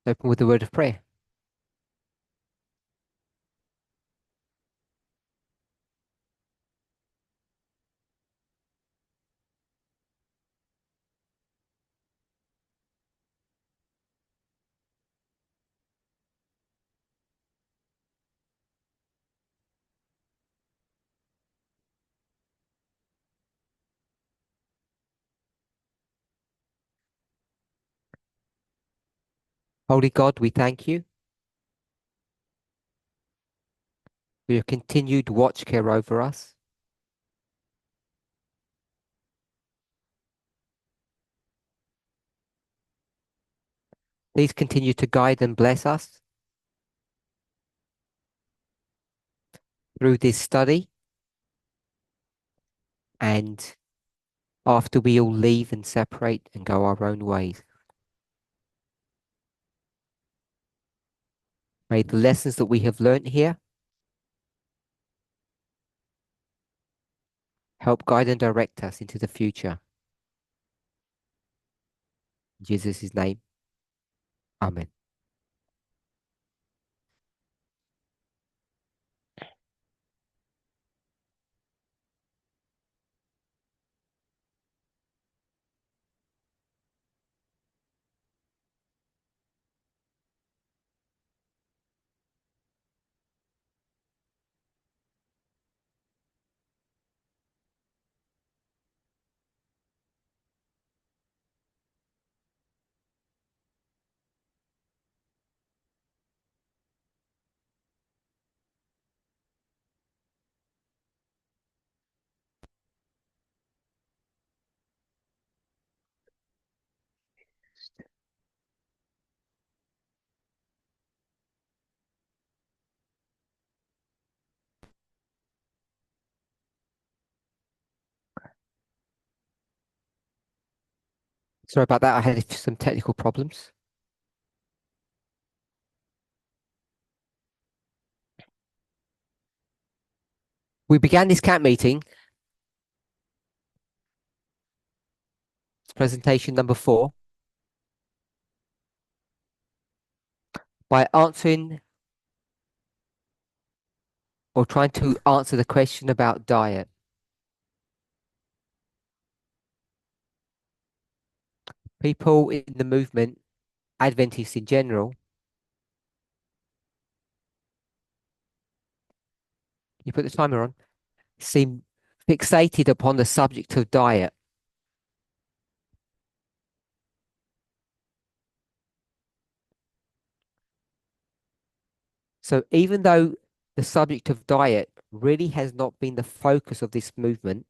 Open with the word of prayer. Holy God, we thank you for your continued watch care over us. Please continue to guide and bless us through this study and after we all leave and separate and go our own ways. May the lessons that we have learnt here help guide and direct us into the future. In Jesus' name, Amen. Sorry about that. I had some technical problems. We began this camp meeting, presentation number 4, by answering or trying to answer the question about diet. People in the movement, Adventists in general, you put the timer on, seem fixated upon the subject of diet. So even though the subject of diet really has not been the focus of this movement,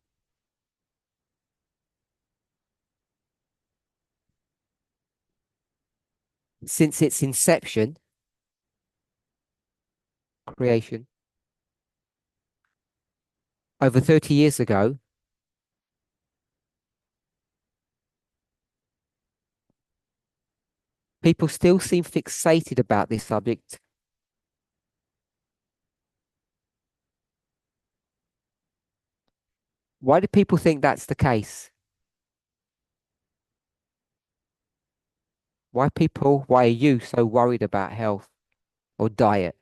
since its inception, creation, over 30 years ago, people still seem fixated about this subject. Why do people think that's the case? Why are you so worried about health or diet?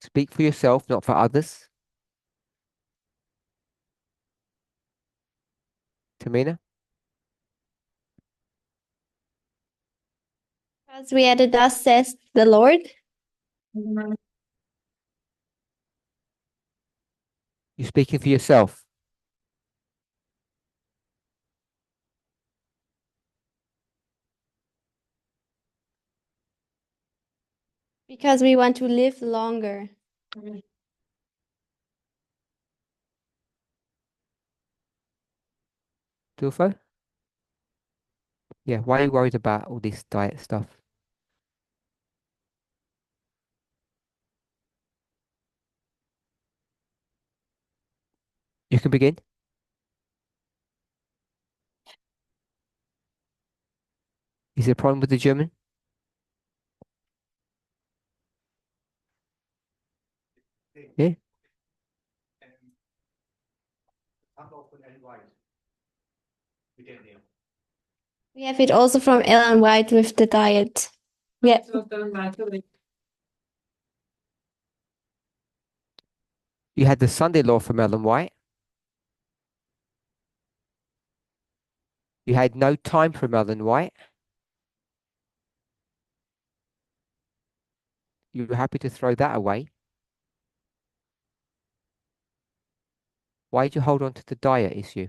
Speak for yourself, not for others. Tamina, As we added, thus says the Lord. you're speaking for yourself. Because we want to live longer. Tulfo? Yeah, why are you worried about all this diet stuff? You can begin. Is there a problem with the German? Yeah. We have it also from Ellen White with the diet. Yeah. You had the Sunday law from Ellen White. You had no time from Ellen White. You were happy to throw that away. Why did you hold on to the diet issue?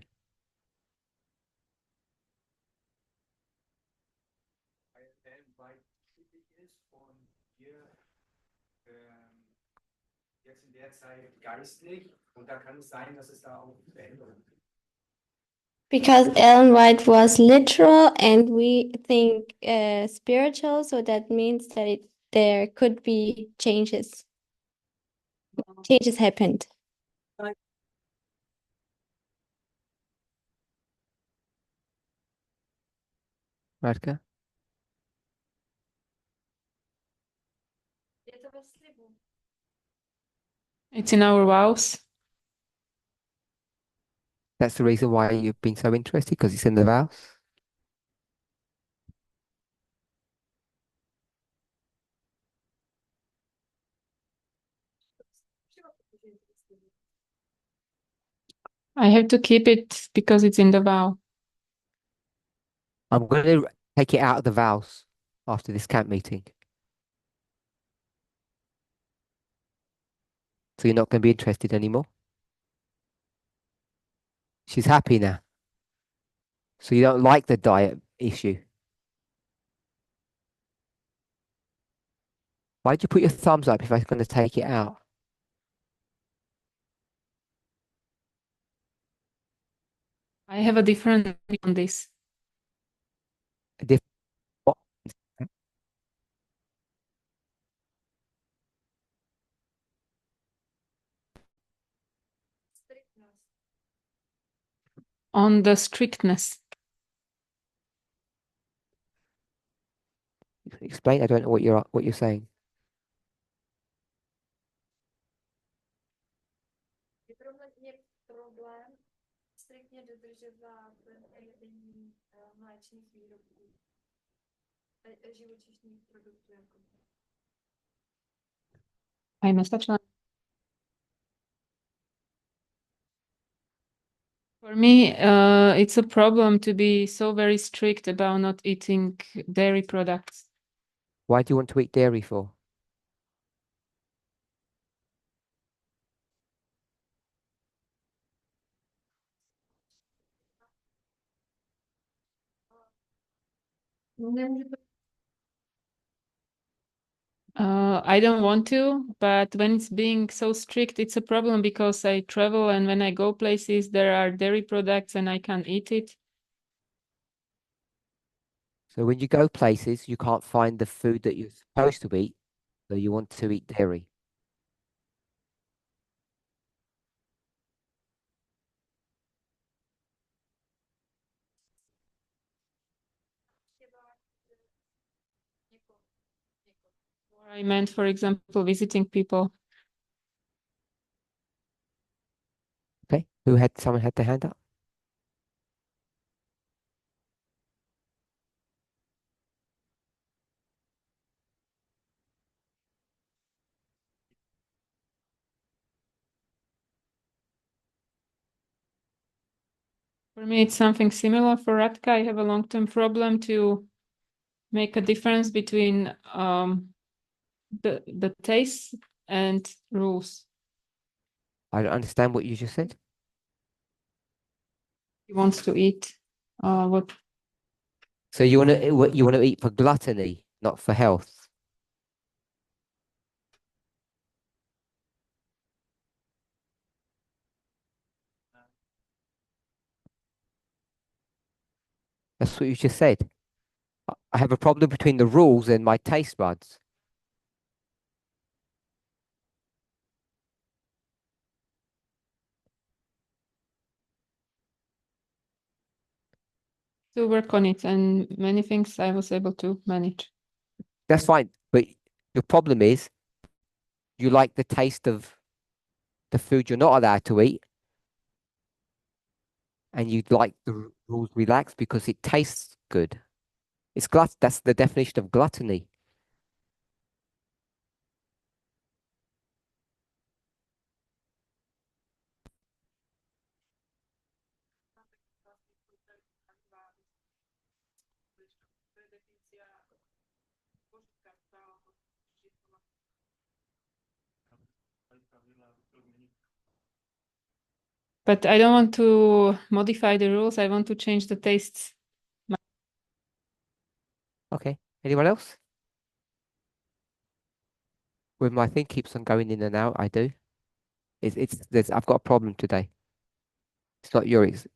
Because Ellen White was literal and we think spiritual, so that means that there could be changes. Changes happened. Radka? It's in our vows. That's the reason why you've been so interested, because it's in the vows. I have to keep it because it's in the vow. I'm going to take it out of the vows after this camp meeting. So you're not going to be interested anymore. She's happy now. So you don't like the diet issue. Why'd you put your thumbs up if I was going to take it out? I have a different view on this. A diff- what? On the strictness. Explain. I don't know what you're saying. I'm a such. For me, it's a problem to be so very strict about not eating dairy products. Why do you want to eat dairy for? I don't want to, but when it's being so strict, it's a problem because I travel and when I go places, there are dairy products and I can't eat it. So when you go places, you can't find the food that you're supposed to eat, so you want to eat dairy. Or I meant, for example, visiting people. Okay. Someone had their hand up? For me, it's something similar. For Radka, I have a long-term problem to make a difference between the taste and rules. I don't understand what you just said. He wants to eat what So you want to eat for gluttony, not for health. That's what you just said. I have a problem between the rules and my taste buds. to work on it, and many things I was able to manage. That's fine. But your problem is you like the taste of the food you're not allowed to eat, and you'd like the rules relaxed because it tastes good. That's the definition of gluttony. But I don't want to modify the rules. I want to change the tastes. Okay. Anyone else? When my thing keeps on going in and out, I do. I've got a problem today. It's not yours.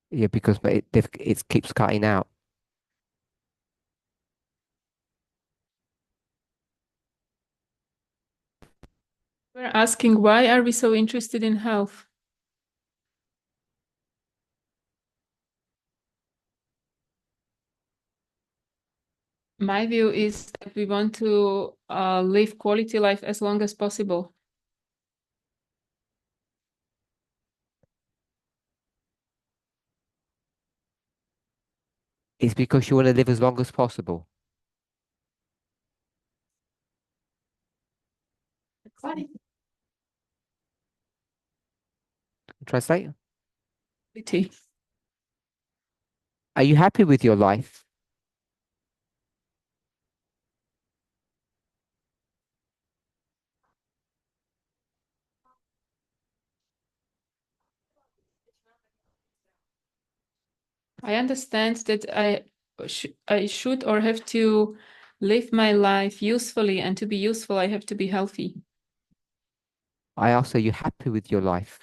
Yeah, because it keeps cutting out. We're asking, why are we so interested in health? My view is that we want to live quality life as long as possible. It's because you want to live as long as possible. Translate. Quality. Are you happy with your life? I understand that I should or have to live my life usefully, and to be useful, I have to be healthy. I ask, are you happy with your life?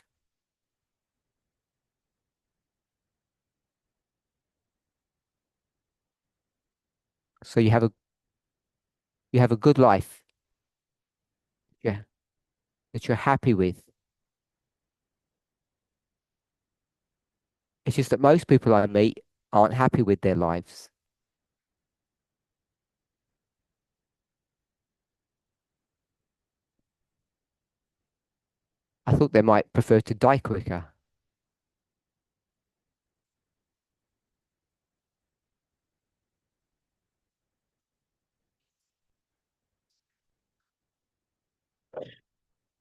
So you have a good life. Yeah, that you're happy with. It's just that most people I meet aren't happy with their lives. I thought they might prefer to die quicker.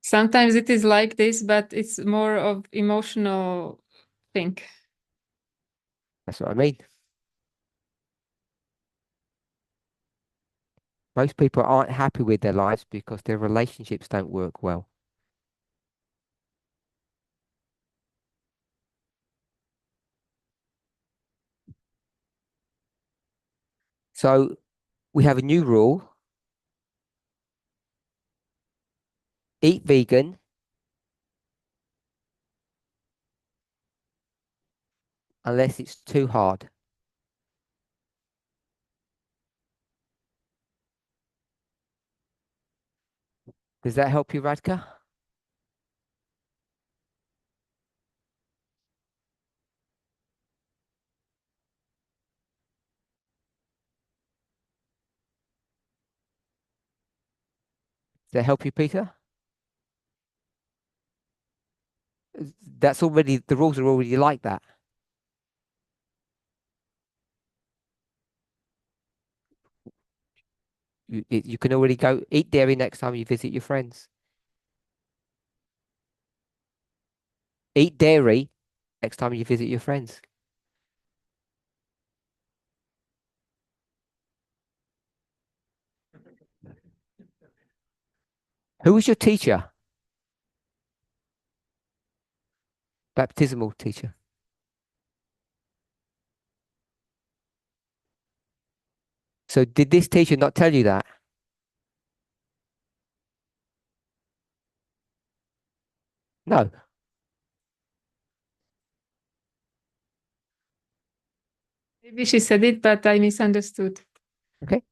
Sometimes it is like this, but it's more of emotional thing. That's what I mean. Most people aren't happy with their lives because their relationships don't work well. So we have a new rule. Eat vegan unless it's too hard. Does that help you, Radka? Does that help you, Peter? That's already, the rules are already like that. You can already go eat dairy next time you visit your friends. Eat dairy next time you visit your friends. Who was your teacher? Baptismal teacher. So did this teacher not tell you that? No. Maybe she said it, but I misunderstood. Okay.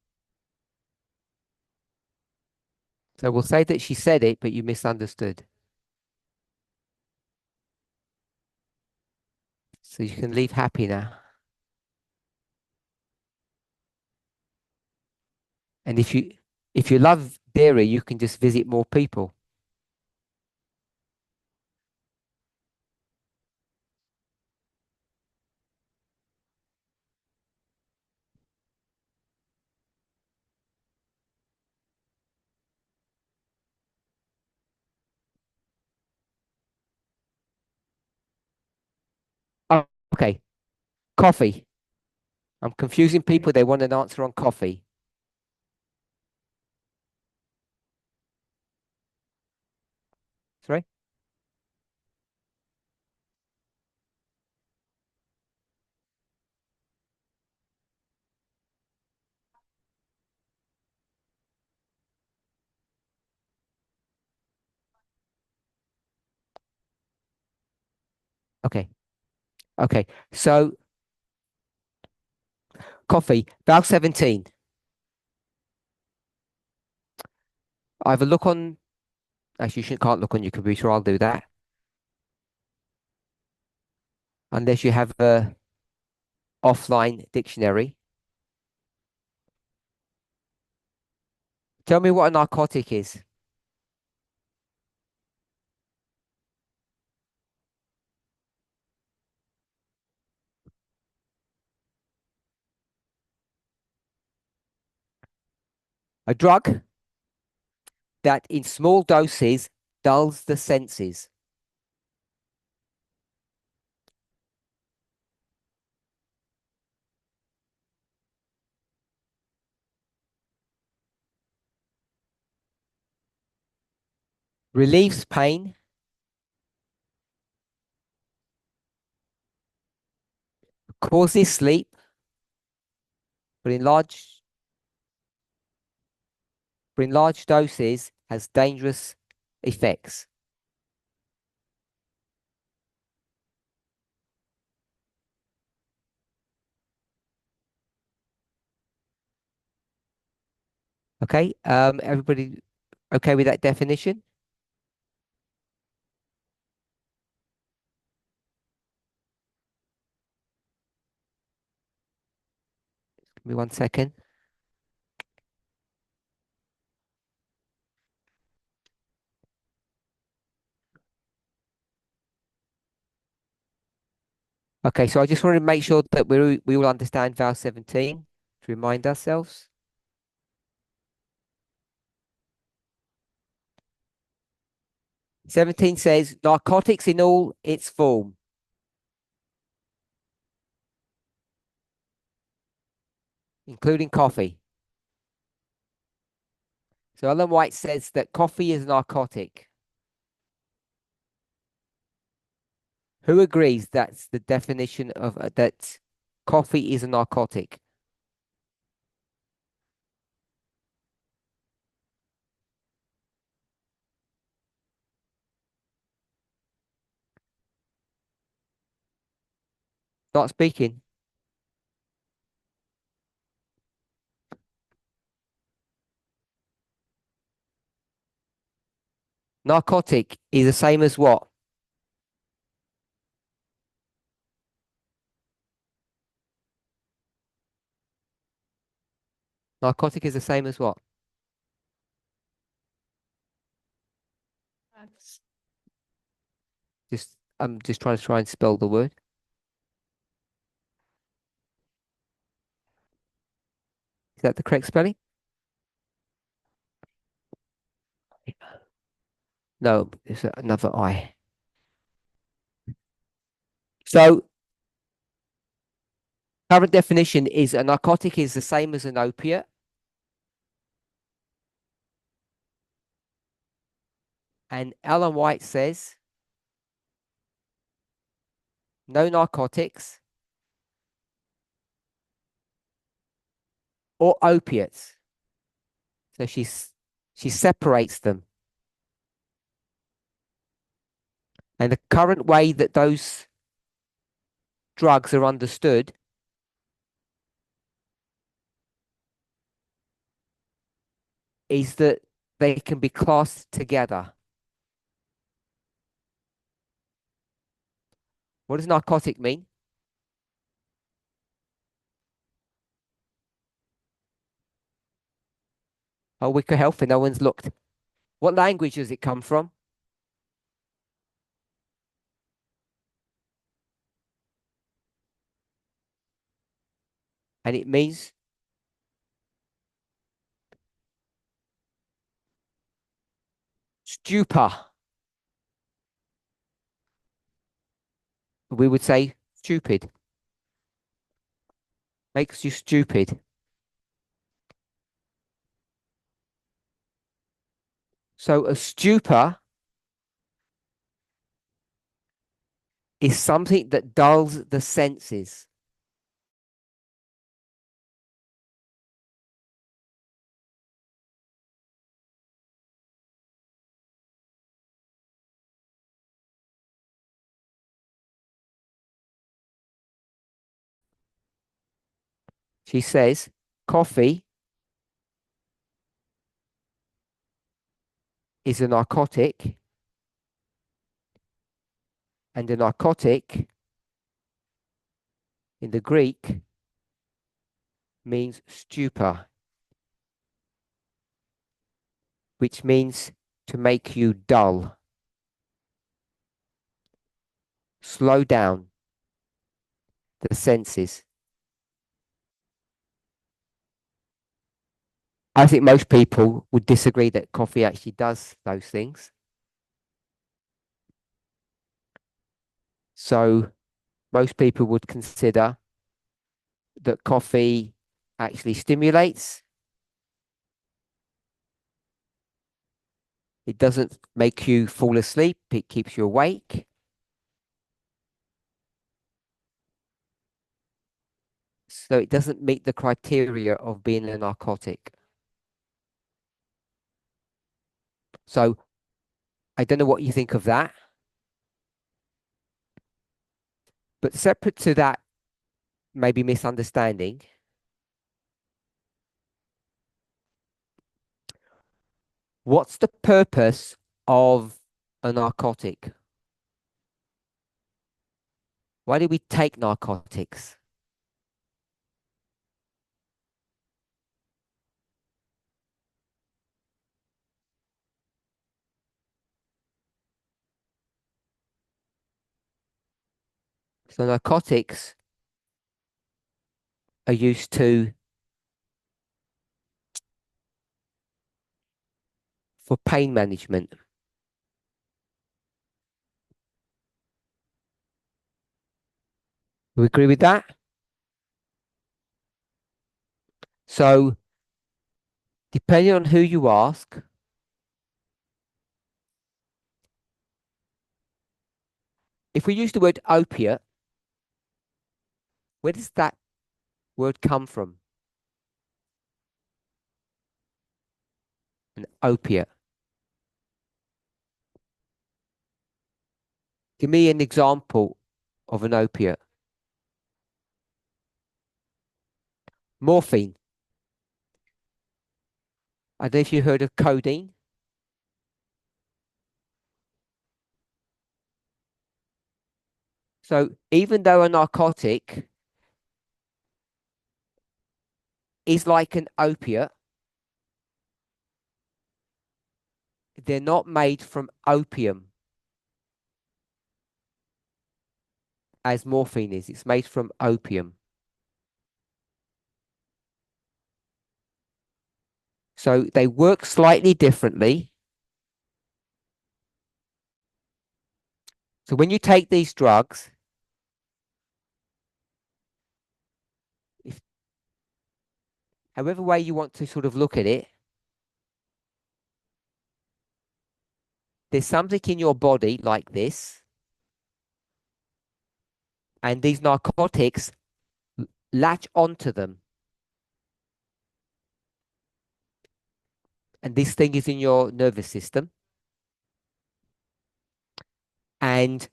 So we'll say that she said it, but you misunderstood. So you can leave happy now. And if you love dairy, you can just visit more people. Oh, okay. Coffee. I'm confusing people. They want an answer on coffee. Sorry? Okay. Okay. So coffee. Valve 17. I have a look on. Actually, you can't look on your computer. I'll do that. Unless you have a offline dictionary. Tell me what a narcotic is. A drug that in small doses dulls the senses. Relieves pain. Causes sleep. But in large doses has dangerous effects. Okay. Everybody okay with that definition? Give me 1 second. Okay, so I just want to make sure that we all understand Val 17 to remind ourselves. 17 says narcotics in all its form. Including coffee. So Ellen White says that coffee is narcotic. Who agrees that's the definition of that coffee is a narcotic? Not speaking. Narcotic is the same as what? Narcotic is the same as what? I'm just trying to spell the word. Is that the correct spelling? No, it's another I. So current definition is a narcotic is the same as an opiate. And Ellen White says no narcotics or opiates. So she separates them. And the current way that those drugs are understood is that they can be classed together. What does narcotic mean? Oh, we could help, and no one's looked. What language does it come from? And it means stupor. We would say stupid. Makes you stupid. So a stupor is something that dulls the senses. She says coffee is a narcotic, and a narcotic in the Greek means stupor, which means to make you dull, slow down the senses. I think most people would disagree that coffee actually does those things. So most people would consider that coffee actually stimulates. It doesn't make you fall asleep. It keeps you awake. So it doesn't meet the criteria of being a narcotic. So I don't know what you think of that. But separate to that, maybe misunderstanding, what's the purpose of a narcotic? Why do we take narcotics? So narcotics are used for pain management. We agree with that? So depending on who you ask, if we use the word opiate, where does that word come from? An opiate. Give me an example of an opiate. Morphine. I don't know if you heard of codeine. So even though a narcotic is like an opiate, they're not made from opium as morphine is. It's made from opium. So they work slightly differently. So when you take these drugs, if however way you want to sort of look at it, there's something in your body like this, and these narcotics latch onto them. And this thing is in your nervous system. And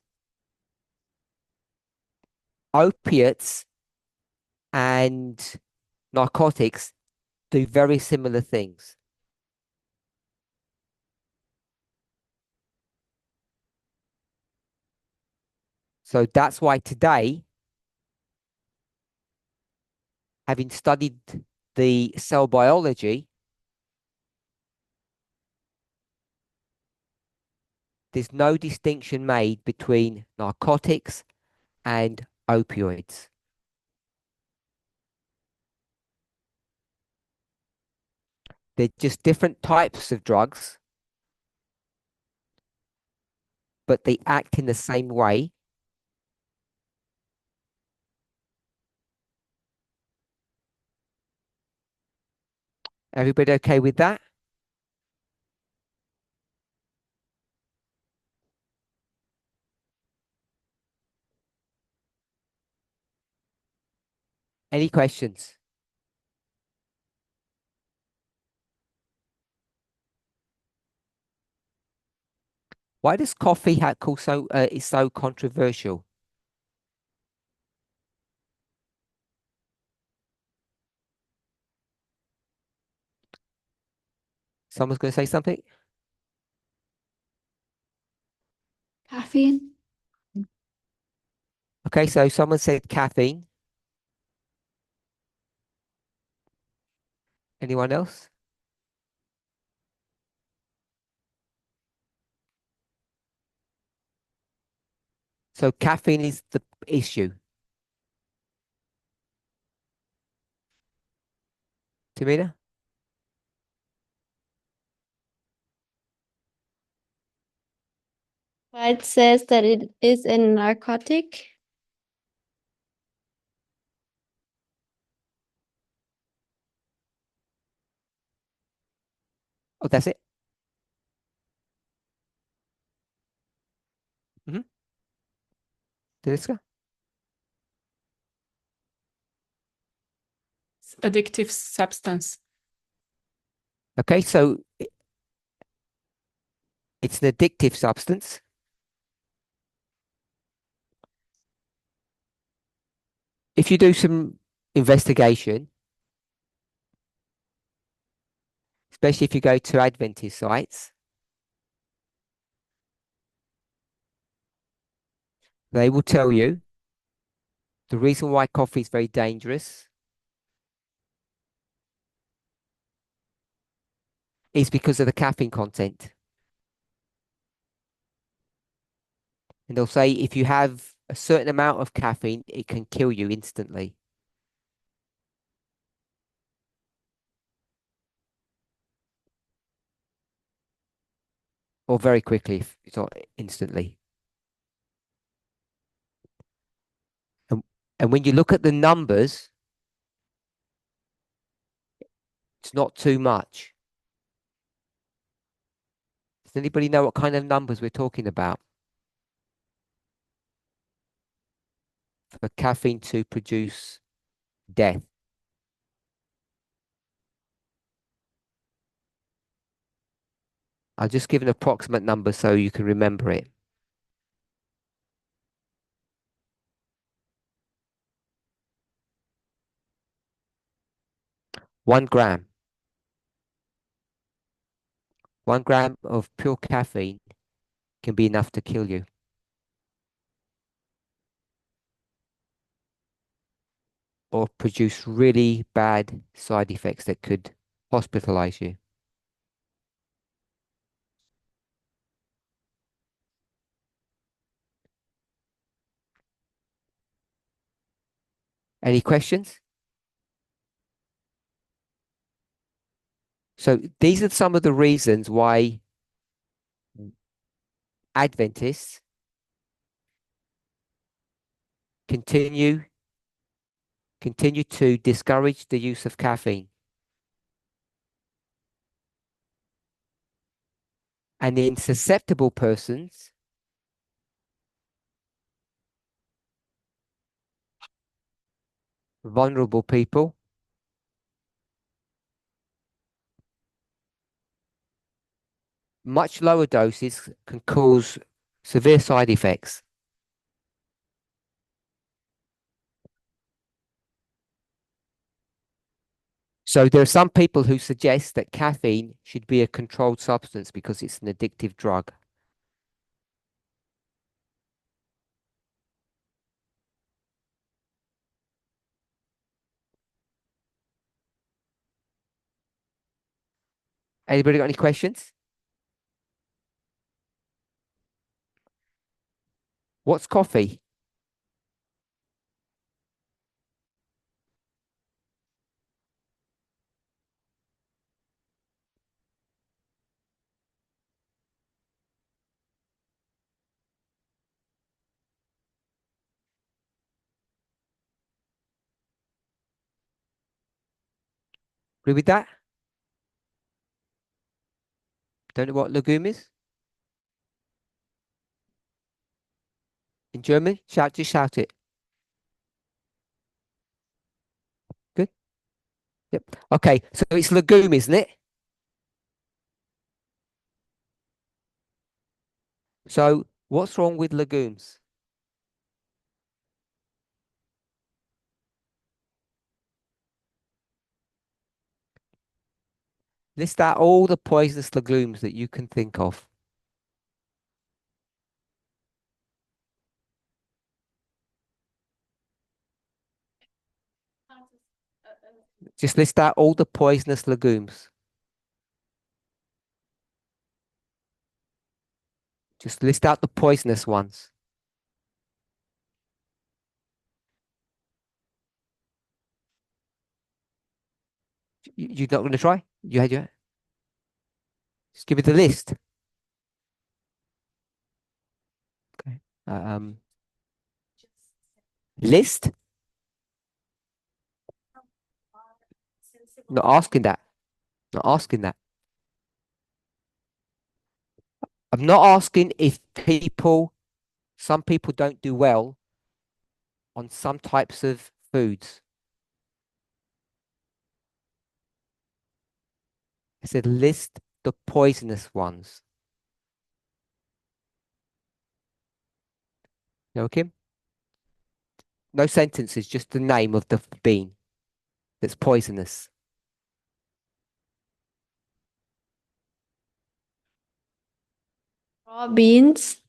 opiates and narcotics do very similar things. So that's why today, having studied the cell biology, there's no distinction made between narcotics and opioids. They're just different types of drugs, but they act in the same way. Everybody okay with that? Any questions? Why does coffee is so controversial? Someone's going to say something? Caffeine. Okay, so someone said caffeine. Anyone else? So caffeine is the issue. Tamina? Why it says that it is a narcotic? Oh, that's it. Mm-hmm. Deniska? It's addictive substance. Okay, so it's an addictive substance. If you do some investigation, especially if you go to Adventist sites, they will tell you the reason why coffee is very dangerous is because of the caffeine content. And they'll say if you have a certain amount of caffeine, it can kill you instantly or very quickly if it's not instantly. And, and when you look at the numbers, it's not too much. Does anybody know what kind of numbers we're talking about for caffeine to produce death? I'll just give an approximate number so you can remember it. 1 gram. 1 gram of pure caffeine can be enough to kill you or produce really bad side effects that could hospitalize you. Any questions? So these are some of the reasons why Adventists continue to discourage the use of caffeine. And in susceptible persons, vulnerable people, much lower doses can cause severe side effects. So there are some people who suggest that caffeine should be a controlled substance because it's an addictive drug. Anybody got any questions? What's coffee? Agree with that? Don't know what legume is? In German? Just shout it. Good. Yep. Okay, so it's legume, isn't it? So what's wrong with legumes? List out all the poisonous legumes that you can think of. Just list out all the poisonous legumes. Just list out the poisonous ones. You're not going to try? You had your. Just give me the list. Okay. List? Not asking that. Not asking that. I'm not asking if some people don't do well on some types of foods. I said list the poisonous ones. Okay? No sentences, just the name of the bean that's poisonous. Raw beans.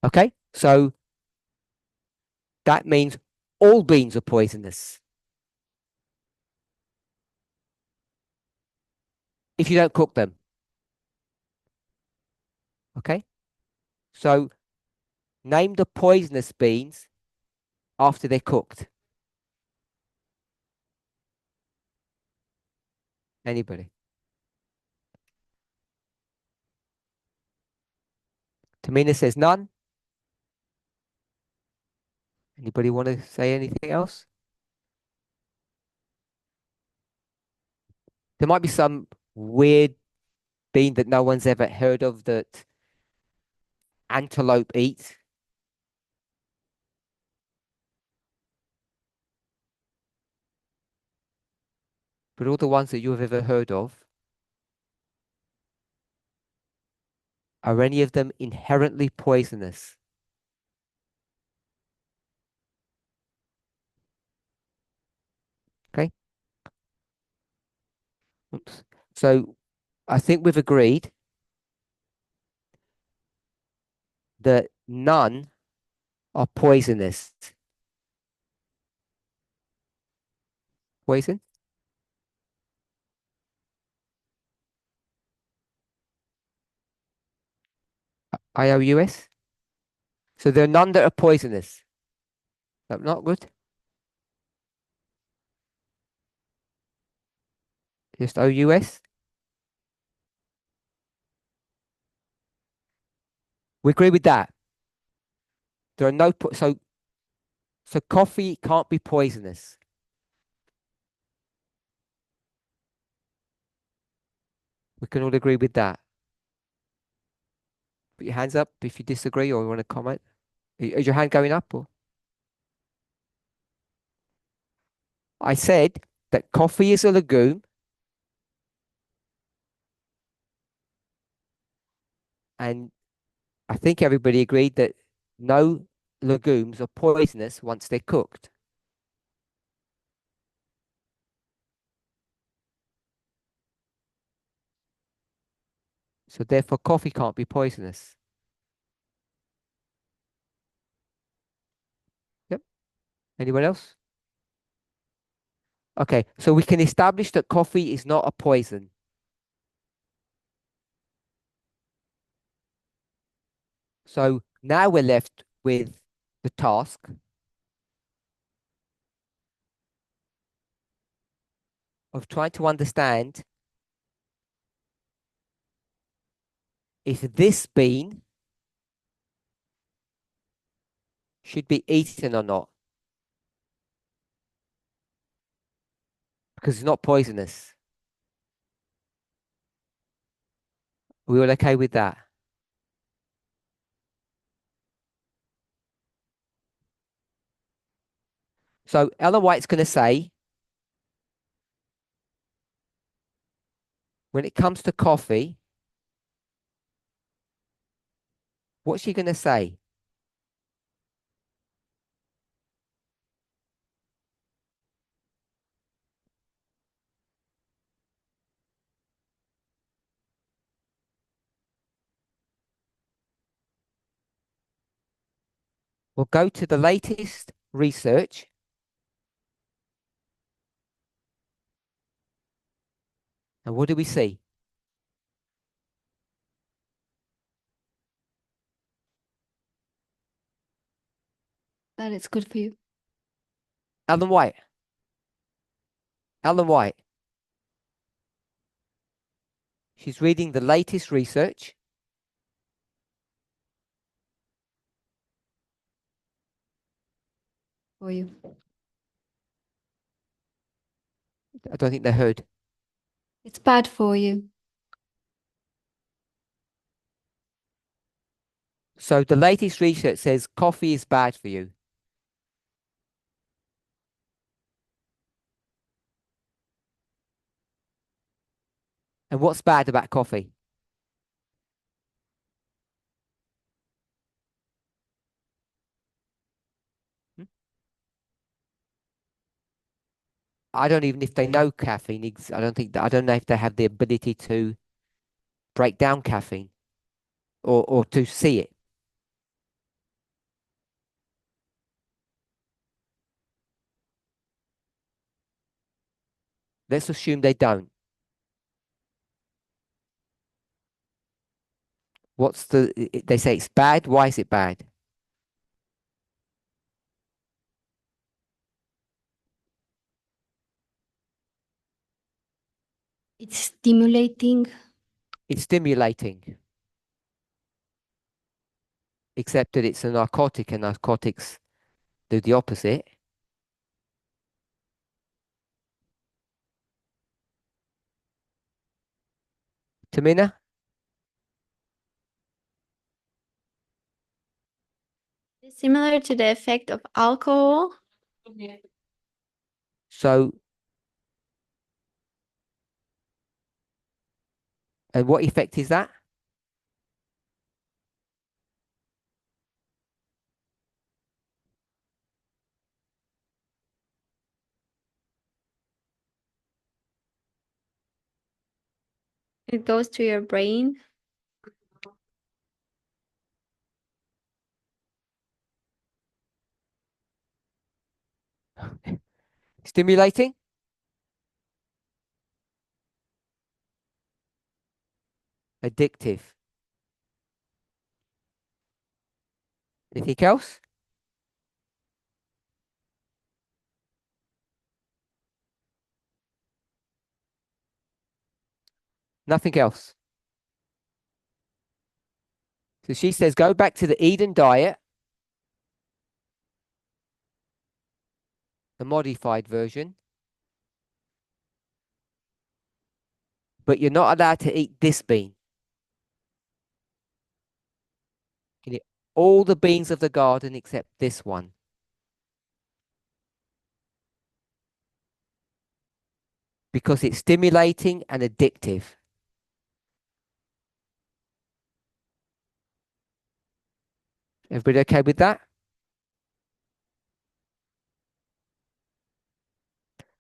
Okay? So that means all beans are poisonous. If you don't cook them. Okay? So name the poisonous beans after they're cooked. Anybody? Tamina says none. Anybody want to say anything else? There might be some weird bean that no one's ever heard of that antelope eats. But all the ones that you've ever heard of, are any of them inherently poisonous? Okay. Oops. So I think we've agreed that none are poisonous. Poison? IOUS? So there are none that are poisonous. That's not good. Just OUS. We agree with that. There are no so coffee can't be poisonous. We can all agree with that. Put your hands up if you disagree or you want to comment. Is your hand going up or? I said that coffee is a legume and I think everybody agreed that no legumes are poisonous once they're cooked. So therefore coffee can't be poisonous. Yep. Anyone else? Okay, so we can establish that coffee is not a poison. So Now we're left with the task of trying to understand if this bean should be eaten or not, because it's not poisonous. Are we all okay with that? So Ellen White's going to say, when it comes to coffee, what's she going to say? We'll go to the latest research. And what do we see? That it's good for you. Ellen White. Ellen White. She's reading the latest research. For you. I don't think they heard. It's bad for you. So the latest research says coffee is bad for you. And what's bad about coffee? Hmm? I don't even if they know caffeine. I don't know if they have the ability to break down caffeine or to see it. Let's assume they don't. They say it's bad. Why is it bad? It's stimulating. It's stimulating, except that it's a narcotic and narcotics do the opposite. Tamina? It's similar to the effect of alcohol. So, and what effect is that? It goes to your brain. Stimulating? Addictive. Anything else? Nothing else. So she says, go back to the Eden diet, the modified version, but you're not allowed to eat this bean. You can eat all the beans of the garden except this one. Because it's stimulating and addictive. Everybody okay with that?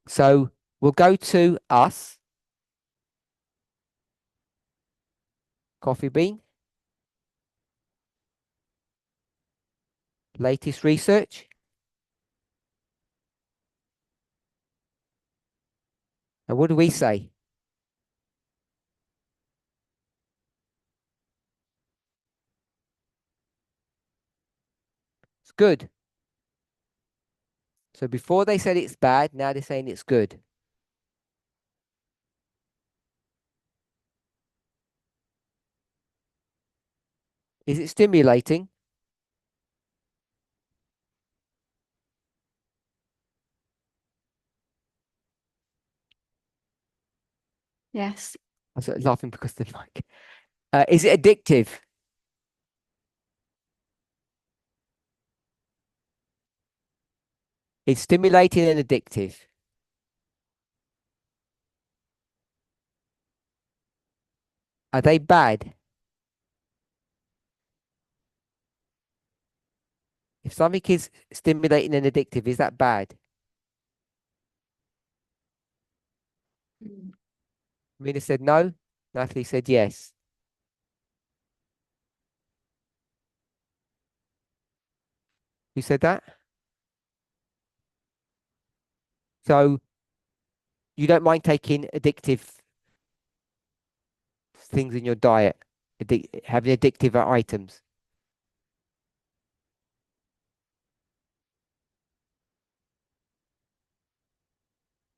So we'll go to us. Coffee bean. Latest research. And what do we say? good. So before they said it's bad, now they're saying it's good. Is it stimulating? Yes. I was laughing because the mic. Is it addictive? It's stimulating and addictive. Are they bad? If something is stimulating and addictive, is that bad? Mina said no. Natalie said yes. Who said that? So you don't mind taking addictive things in your diet, having addictive items.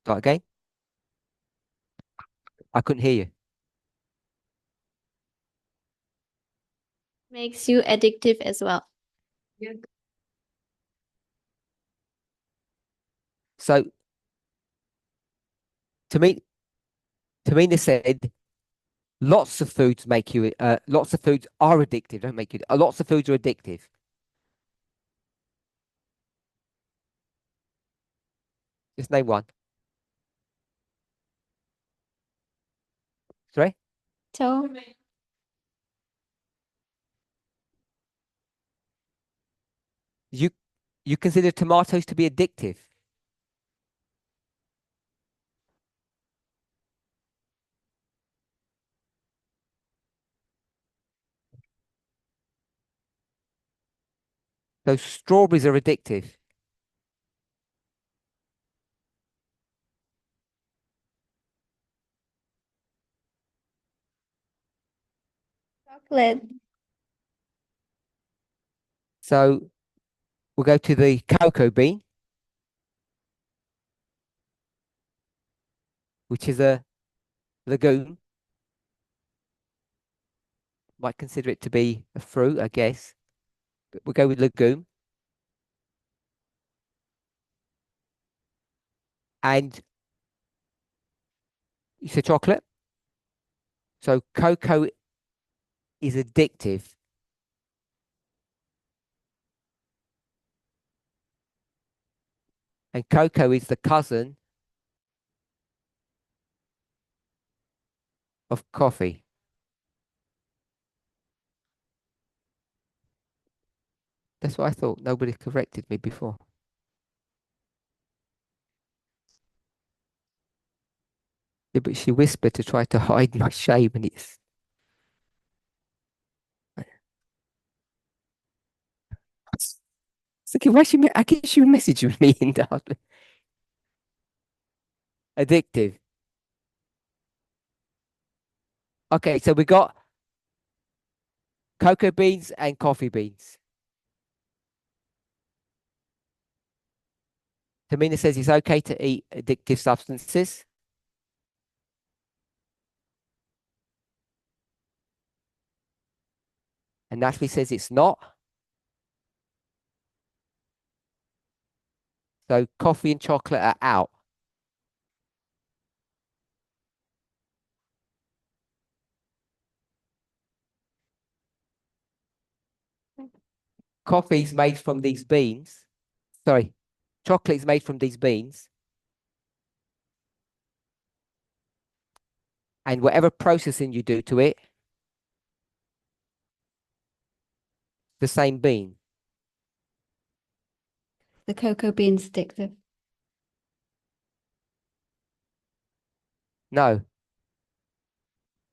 Start again. I couldn't hear you. Makes you addictive as well. So to me, Tamina said lots of foods make you. Lots of foods are addictive. Don't make you. Lots of foods are addictive. Just name one. Sorry. So You you consider tomatoes to be addictive. Those strawberries are addictive. chocolate. So we'll go to the cocoa bean, which is a legume. Might consider it to be a fruit, I guess. But we'll go with legume. And you said chocolate. So cocoa is addictive. And cocoa is the cousin of coffee. That's what I thought. Nobody corrected me before. Yeah, but she whispered to try to hide my shame, and it's okay. Why she? I guess she messaging me in the addictive. Okay, so we got cocoa beans and coffee beans. Tamina says it's okay to eat addictive substances. And Natalie says it's not. So coffee and chocolate are out. Coffee's made from these beans. Sorry, chocolate is made from these beans. And whatever processing you do to it, the same bean. The cocoa bean's addictive. No,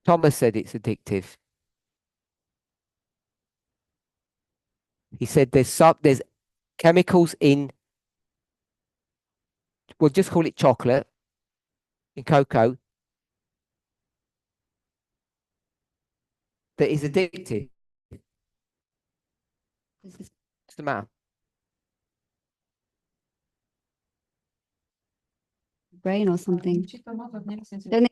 Thomas said it's addictive. He said there's chemicals in, we'll just call it chocolate, in cocoa, that is addictive. What's the matter? brain or something. Then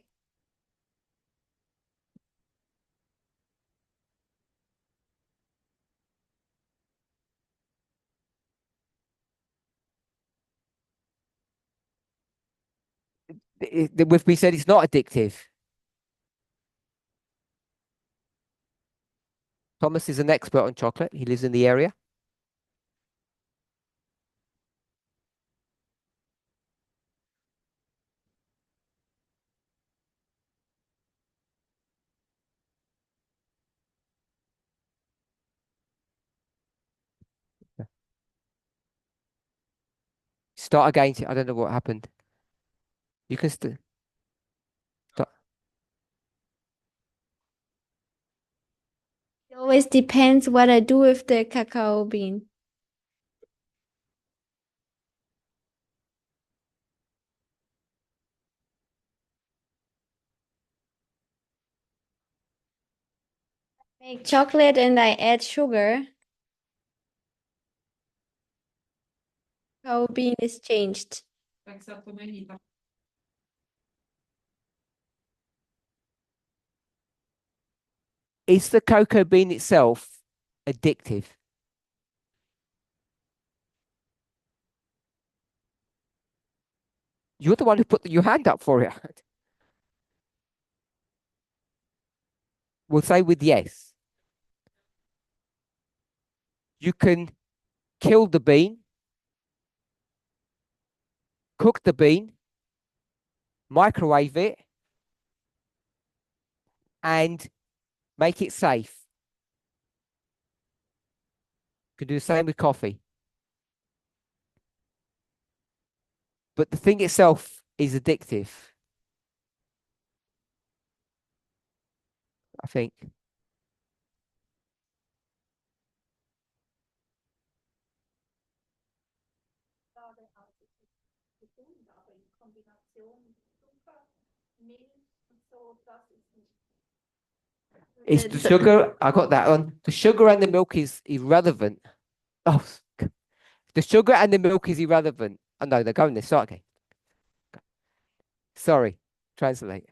We've been said it's not addictive. Thomas is an expert on chocolate. He lives in the area. Start again. I don't know what happened. You can start. It always depends what I do with the cacao bean. Make chocolate and I add sugar. Cacao bean is changed. Is the cocoa bean itself addictive? You're the one who put your hand up for it. We'll say with yes. You can kill the bean, cook the bean, microwave it, and make it safe. You can do the same with coffee. But the thing itself is addictive, I think. It's the sugar. I got that one. The sugar and the milk is irrelevant. Oh, the sugar and the milk is irrelevant. Oh no, they're going this. Start again. Sorry, translate.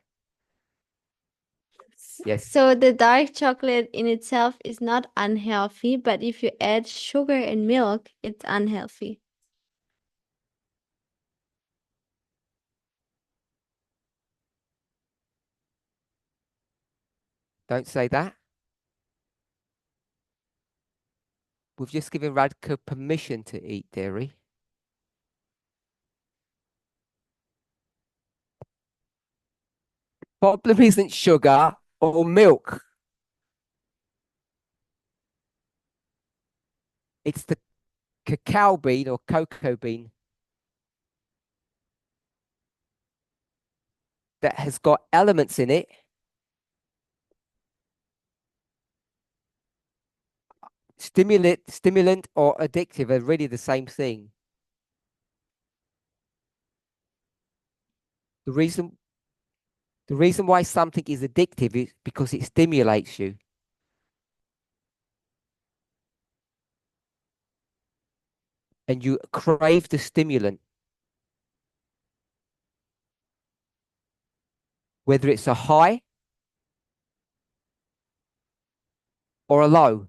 Yes. So the dark chocolate in itself is not unhealthy, but if you add sugar and milk, it's unhealthy. Don't say that. We've just given Radka permission to eat dairy. Problem isn't sugar or milk. It's the cacao bean or cocoa bean that has got elements in it stimulant or addictive are really the same thing. The reason why something is addictive is because it stimulates you. And you crave the stimulant. Whether it's a high or a low.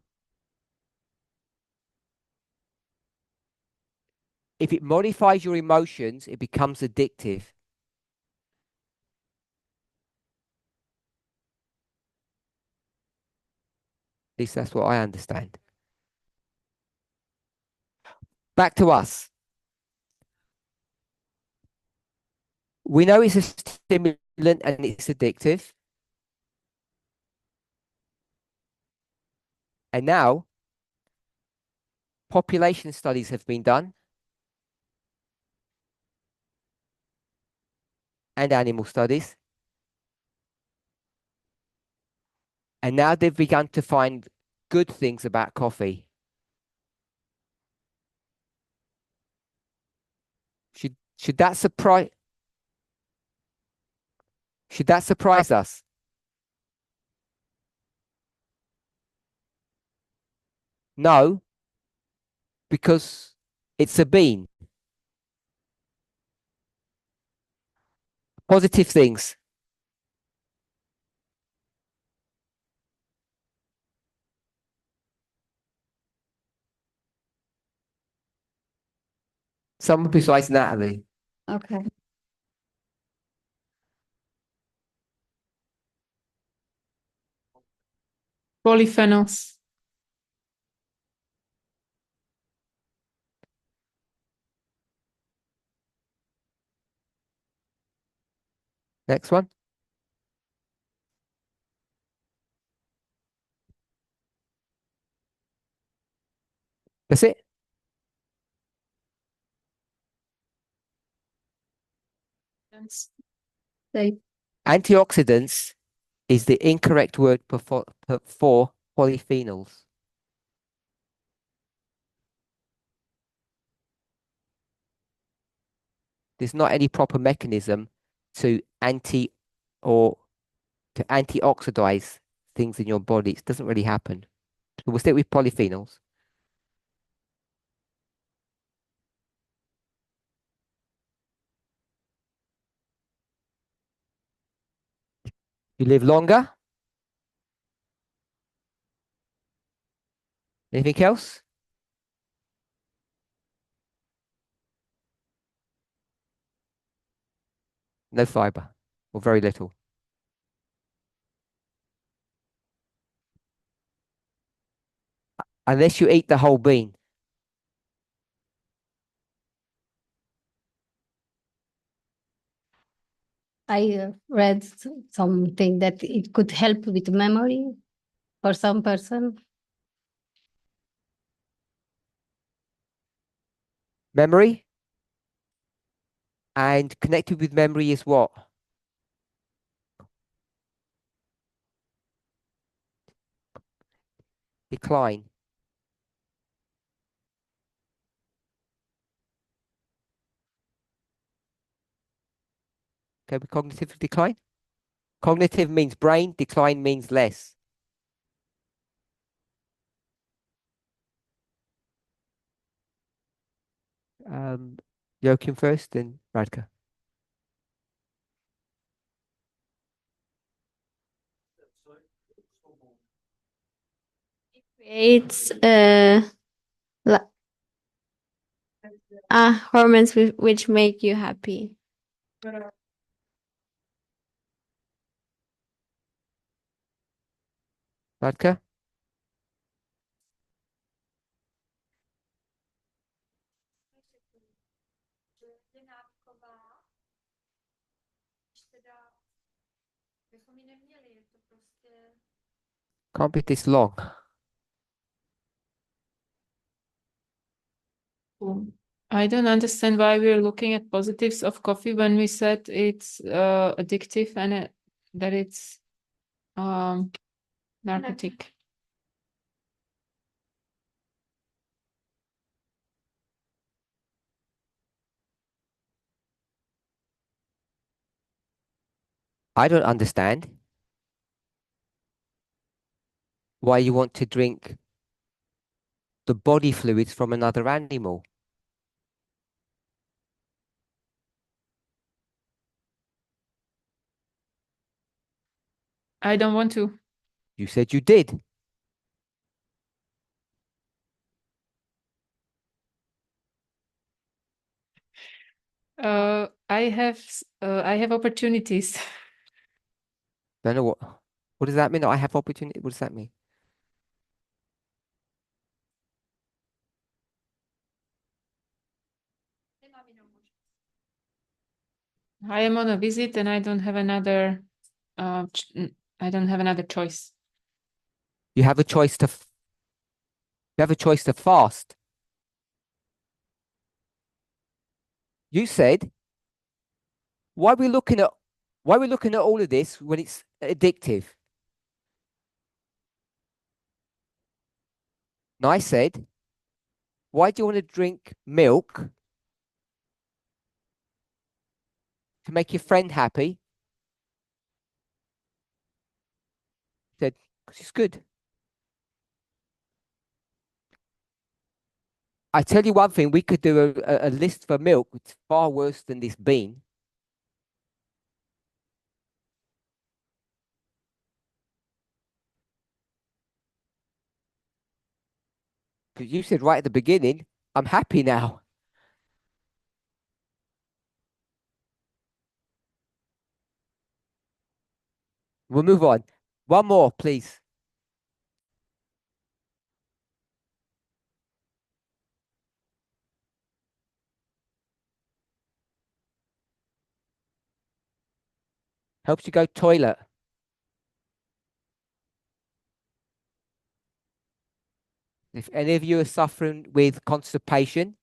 If it modifies your emotions, it becomes addictive. At least that's what I understand. Back to us. We know it's a stimulant and it's addictive. And now, population studies have been done and animal studies. And now they've begun to find good things about coffee. Should that surprise us? No, because it's a bean. Positive things. Someone besides Natalie. Okay. Polyphenols. Next one. That's it. Say Antioxidants is the incorrect word for polyphenols. There's not any proper mechanism to or to antioxidize things in your body. It doesn't really happen. So we'll stick with polyphenols. You live longer. Anything else? No fiber, or very little. Unless you eat the whole bean. I read something that it could help with memory for some person. Memory. And connected with memory is what? Decline. Okay, with cognitive decline. Cognitive means brain, decline means less. Joachim first, then Radka. Creates hormones which make you happy. Radka? Can't be this long. I don't understand why we're looking at positives of coffee when we said it's addictive and that it's narcotic. I don't understand why you want to drink the body fluids from another animal. I don't want to. You said you did. I have opportunities. Don't know what. What does that mean? I have opportunity. What does that mean? I am on a visit and I don't have another I don't have another choice. You have a choice to. You have a choice to fast. You said, why are we looking at all of this when it's addictive? And I said, why do you want to drink milk to make your friend happy? He said, because it's good. I tell you one thing, we could do a list for milk. It's far worse than this bean. Because you said right at the beginning, I'm happy now. We'll move on. One more, please. Helps you go toilet. If any of you are suffering with constipation,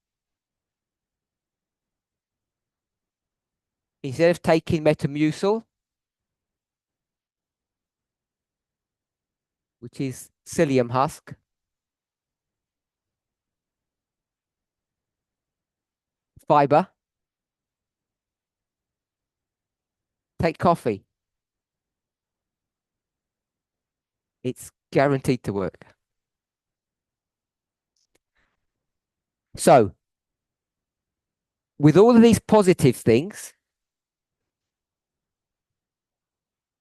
instead of taking Metamucil, which is psyllium husk, fiber, take coffee. It's guaranteed to work. So, with all of these positive things,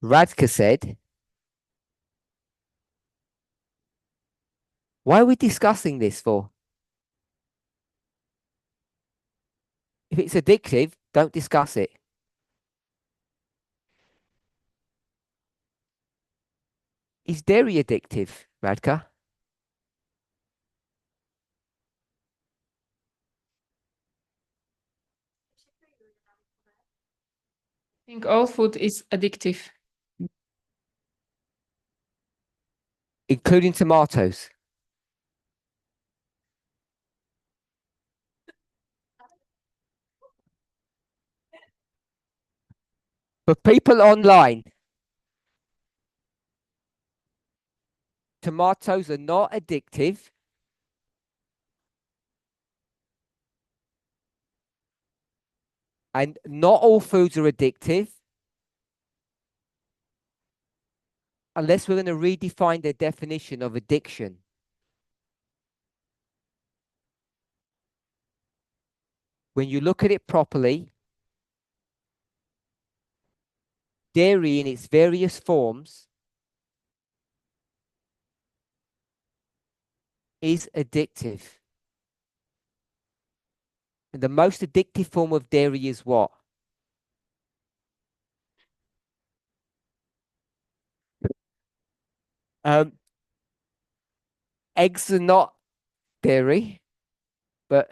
Radka said, why are we discussing this for? If it's addictive, don't discuss it. Is dairy addictive, Radka? I think all food is addictive. Including tomatoes. For people online, tomatoes are not addictive. And not all foods are addictive. Unless we're going to redefine the definition of addiction. When you look at it properly, dairy in its various forms is addictive. And the most addictive form of dairy is what? Eggs are not dairy, but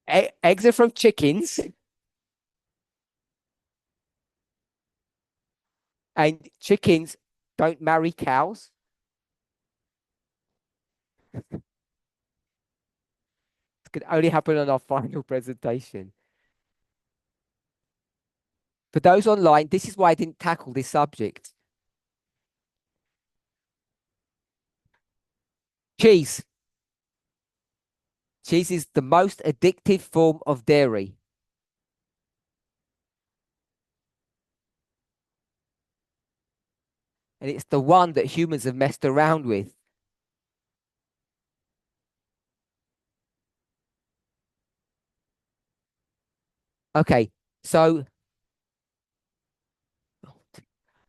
eggs are from chickens. And chickens don't marry cows. It could only happen on our final presentation. For those online, this is why I didn't tackle this subject. Cheese. Cheese is the most addictive form of dairy. And it's the one that humans have messed around with. Okay, so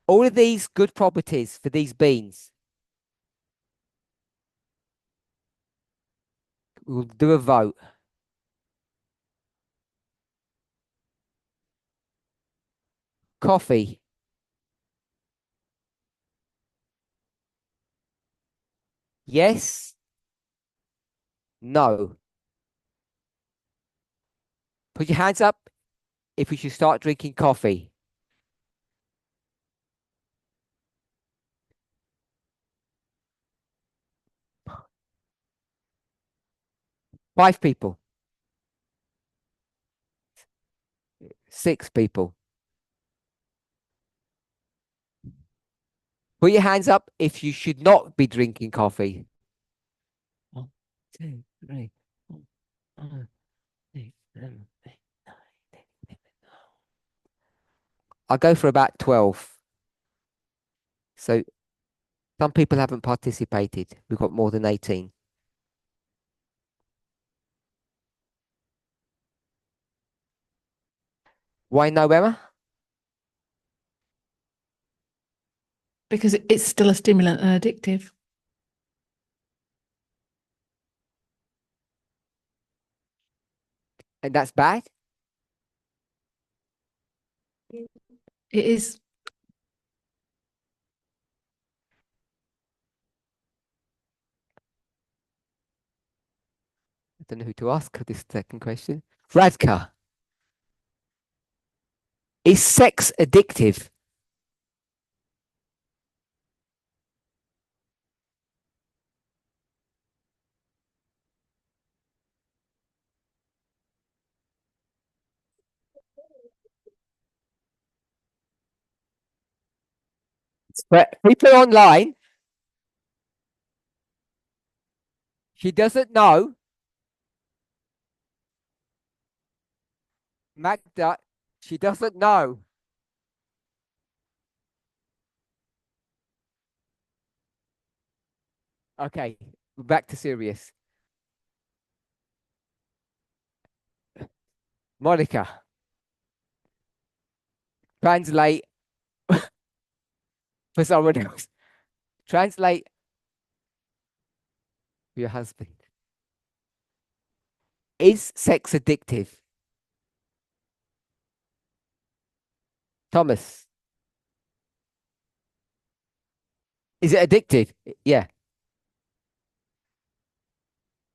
all of these good properties for these beans. We'll do a vote. Coffee. Yes. No. Put your hands up if we should start drinking coffee. Five people. Six people. Put your hands up if you should not be drinking coffee. 1, 2, 3, 4, 5, 6, 7, 8, 9, 10, 11. I'll go for about 12. So some people haven't participated. We've got more than 18. Why no, Emma? Because it's still a stimulant and addictive. And that's bad? It is. I don't know who to ask this second question. Radka, is sex addictive? But people online, she doesn't know. Magda, she doesn't know. Okay, back to serious. Monica, translate for someone else. Translate for your husband. Is sex addictive? Thomas, is it addictive? Yeah.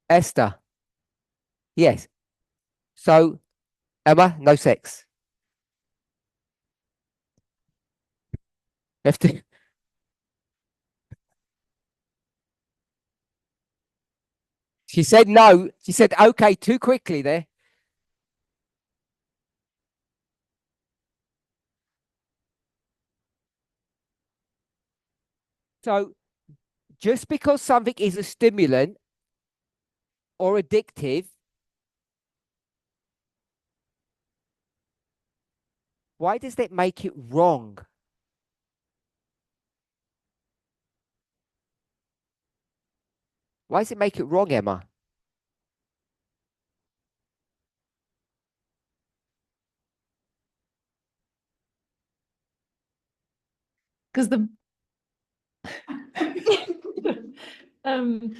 Esther, yes. So, Emma, no sex. You have to. She said no. She said okay too quickly there. So, just because something is a stimulant or addictive, why does that make it wrong? Why does it make it wrong, Emma? Because the um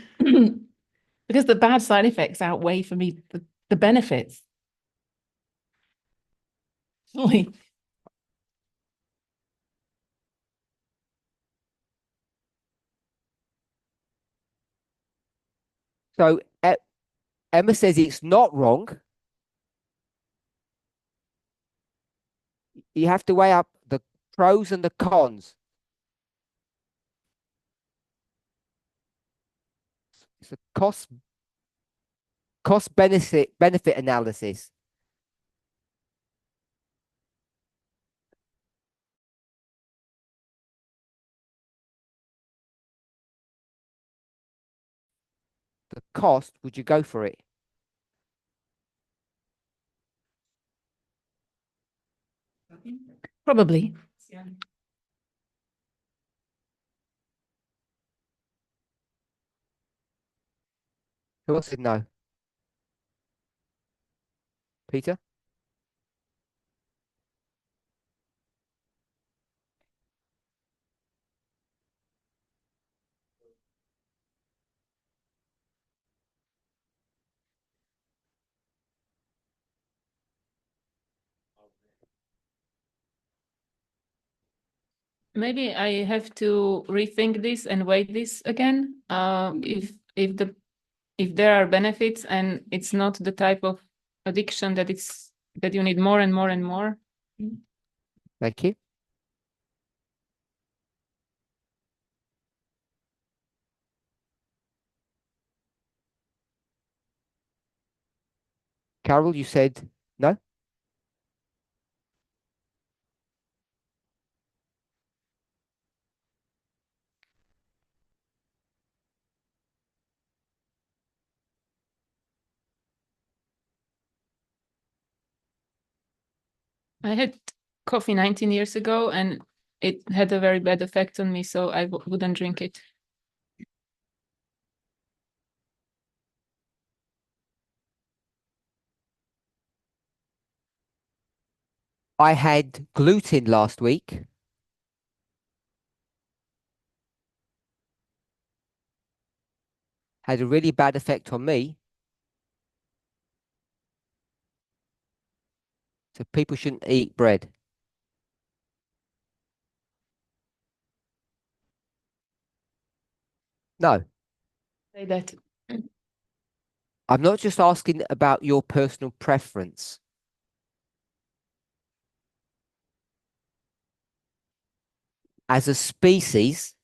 because the bad side effects outweigh for me the benefits. Surely. So, Emma says it's not wrong. You have to weigh up the pros and the cons. It's a cost benefit analysis. The cost, would you go for it? Probably. Who else said no? Peter? Maybe I have to rethink this and weigh this again. If there are benefits and it's not the type of addiction that you need more and more and more. Thank you. Carol, you said no? I had coffee 19 years ago and it had a very bad effect on me, so I wouldn't drink it. I had gluten last week. had a really bad effect on me. So people shouldn't eat bread. No, Say that. I'm not just asking about your personal preference. As a species,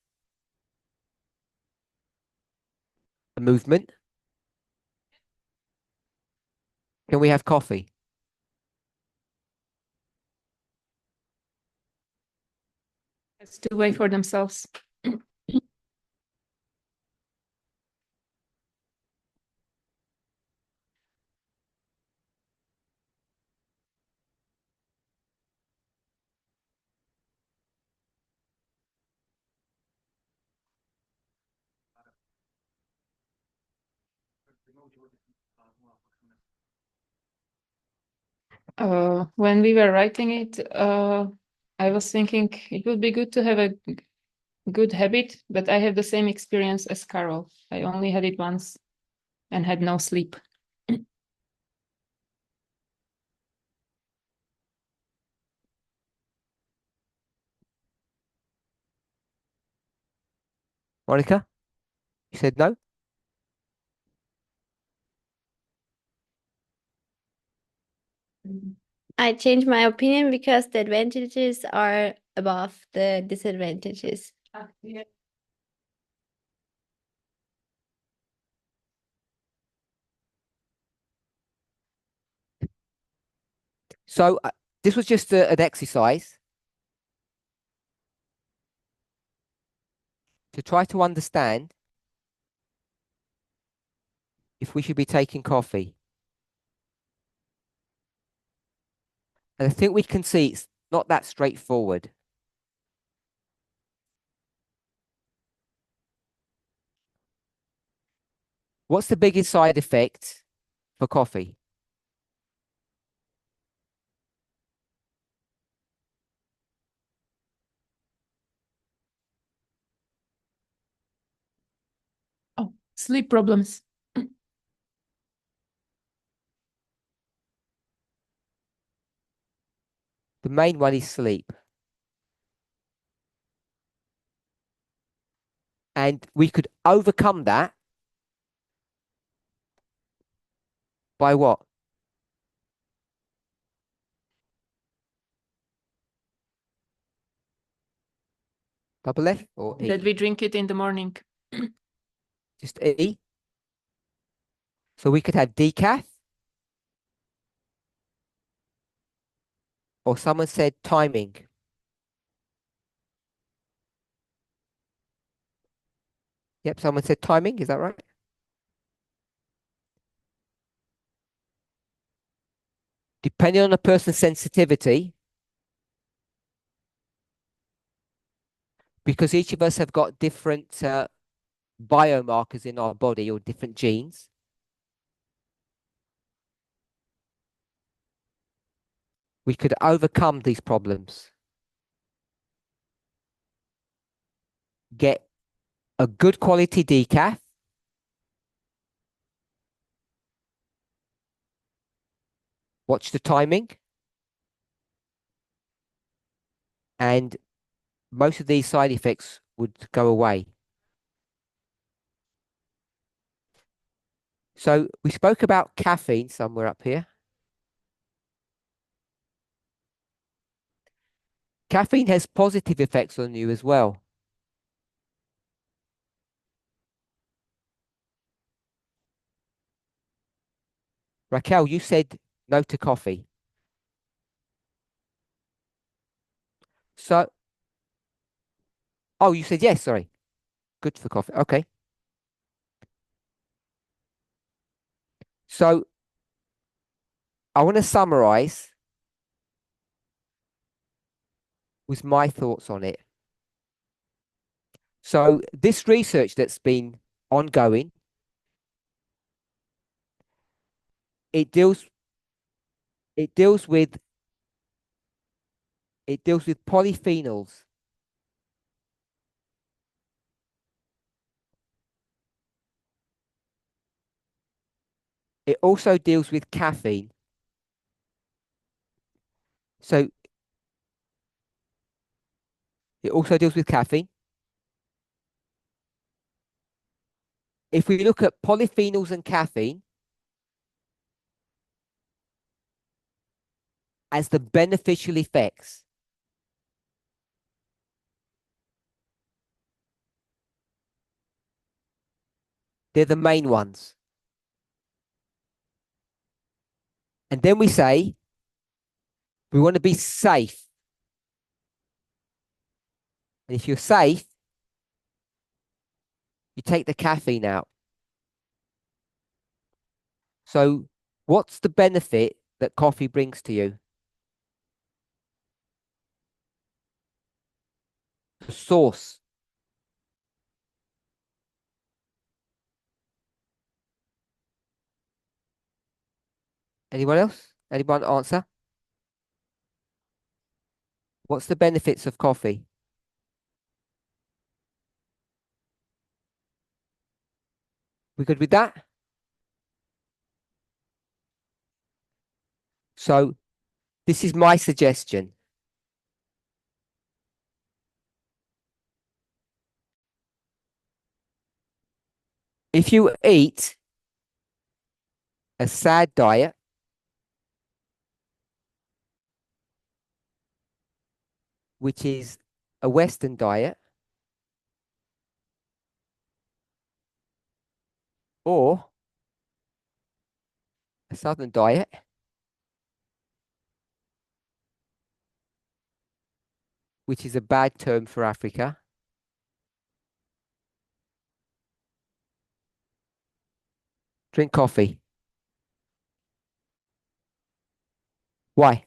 a movement, can we have coffee? It's to wait for themselves. When we were writing it, I was thinking it would be good to have a good habit, but I have the same experience as Carol. I only had it once and had no sleep. Monica, you said no? I changed my opinion because the advantages are above the disadvantages. Yeah. So this was just an exercise to try to understand if we should be taking coffee. And I think we can see it's not that straightforward. What's the biggest side effect for coffee? Oh, sleep problems. The main one is sleep. And we could overcome that by what? Double F or E? That we drink it in the morning. Just E. So we could have decaf. Or someone said timing. Yep, someone said timing. Is that right? Depending on a person's sensitivity, because each of us have got different biomarkers in our body or different genes. We could overcome these problems. Get a good quality decaf. Watch the timing. And most of these side effects would go away. So we spoke about caffeine somewhere up here. Caffeine has positive effects on you as well. Raquel, you said no to coffee. So, oh, you said yes, sorry. Good for coffee. Okay. So I want to summarize with my thoughts on it. So this research that's been ongoing, it deals it deals with polyphenols. It also deals with caffeine. So it also deals with caffeine. If we look at polyphenols and caffeine as the beneficial effects, they're the main ones. And then we say we want to be safe. And if you're safe, you take the caffeine out. So what's the benefit that coffee brings to you? The source. Anyone else? Anyone answer? What's the benefits of coffee? We good with that? So this is my suggestion. If you eat a sad diet, which is a Western diet, or a Southern diet, which is a bad term for Africa, drink coffee. Why?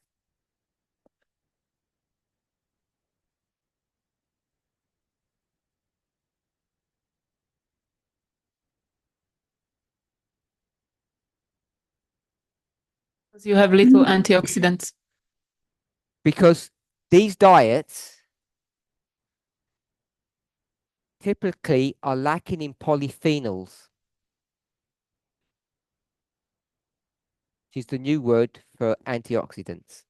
Because you have little antioxidants. Because these diets typically are lacking in polyphenols, which is the new word for antioxidants.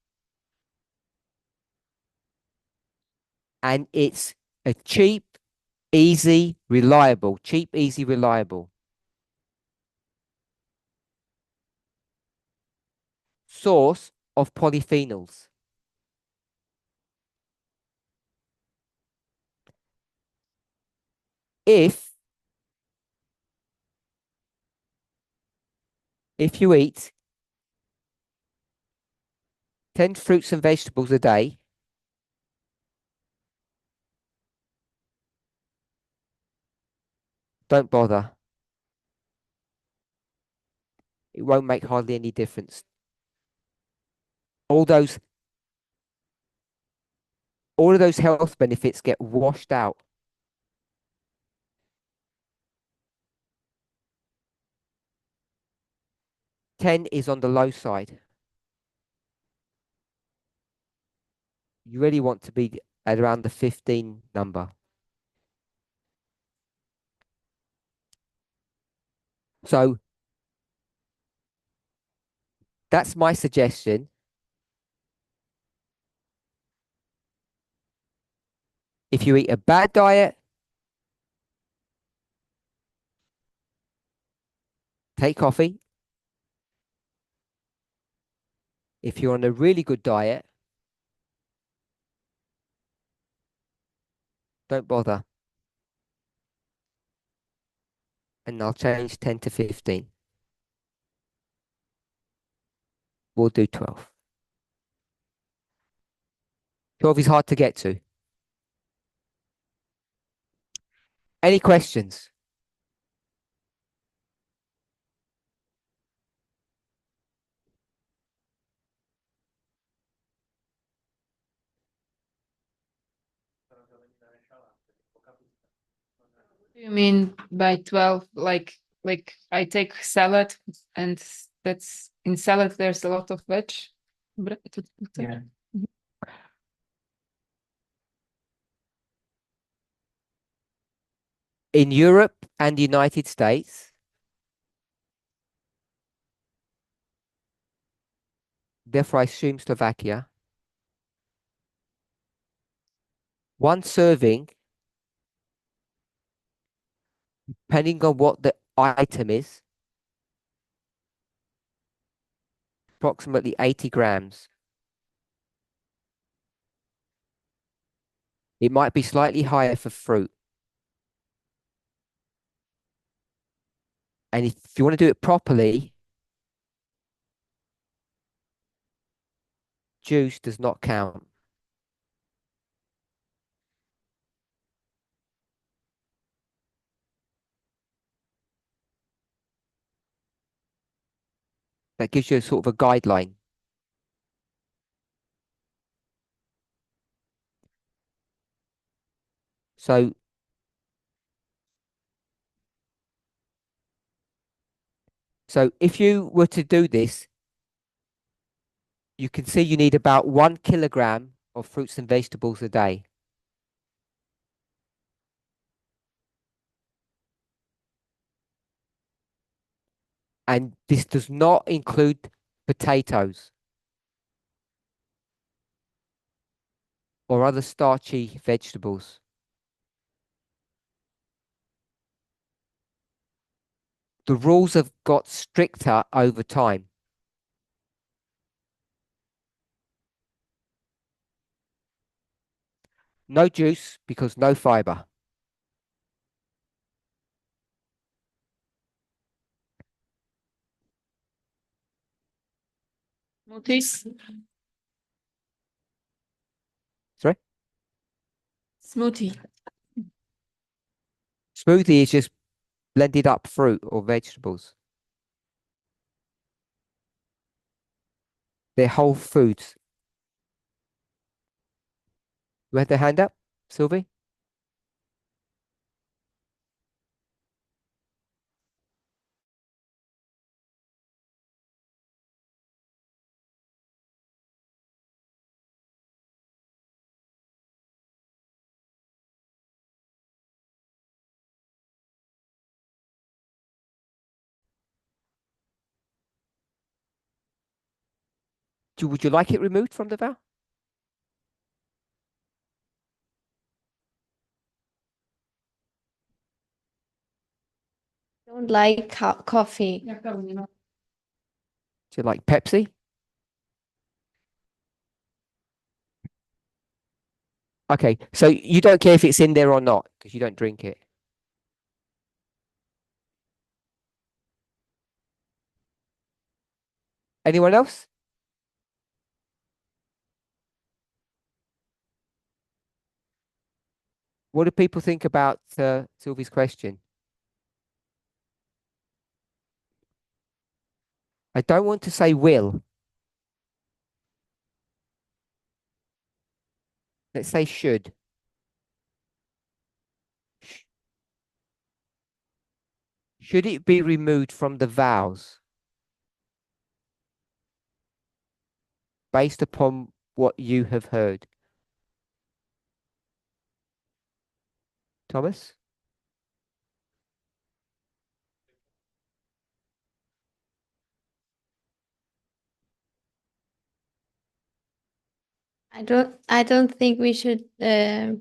And it's a cheap, easy, reliable source of polyphenols. If you eat 10 fruits and vegetables a day, don't bother. It won't make hardly any difference. All of those health benefits get washed out. Ten is on the low side. You really want to be at around the 15 number. So that's my suggestion. If you eat a bad diet, take coffee. If you're on a really good diet, don't bother. And I'll change 10 to 15. We'll do 12. 12 is hard to get to. Any questions? Do you mean by 12, like I take salad and that's in salad there's a lot of veg? Yeah. In Europe and the United States, therefore I assume Slovakia. One serving, depending on what the item is, approximately 80 grams. It might be slightly higher for fruit. And if you want to do it properly, juice does not count. That gives you a sort of a guideline. So if you were to do this, you can see you need about 1 kilogram of fruits and vegetables a day. And this does not include potatoes or other starchy vegetables. The rules have got stricter over time. No juice because no fiber. Smoothies. Sorry? Smoothie. Smoothie is just blended up fruit or vegetables. They're whole foods. You had their hand up, Sylvie? Would you like it removed from the vow? Don't like coffee. Do you like Pepsi? Okay, so you don't care if it's in there or not because you don't drink it. Anyone else? What do people think about Sylvie's question? I don't want to say will. Let's say should. Should it be removed from the vows based upon what you have heard? Thomas? I don't think we should I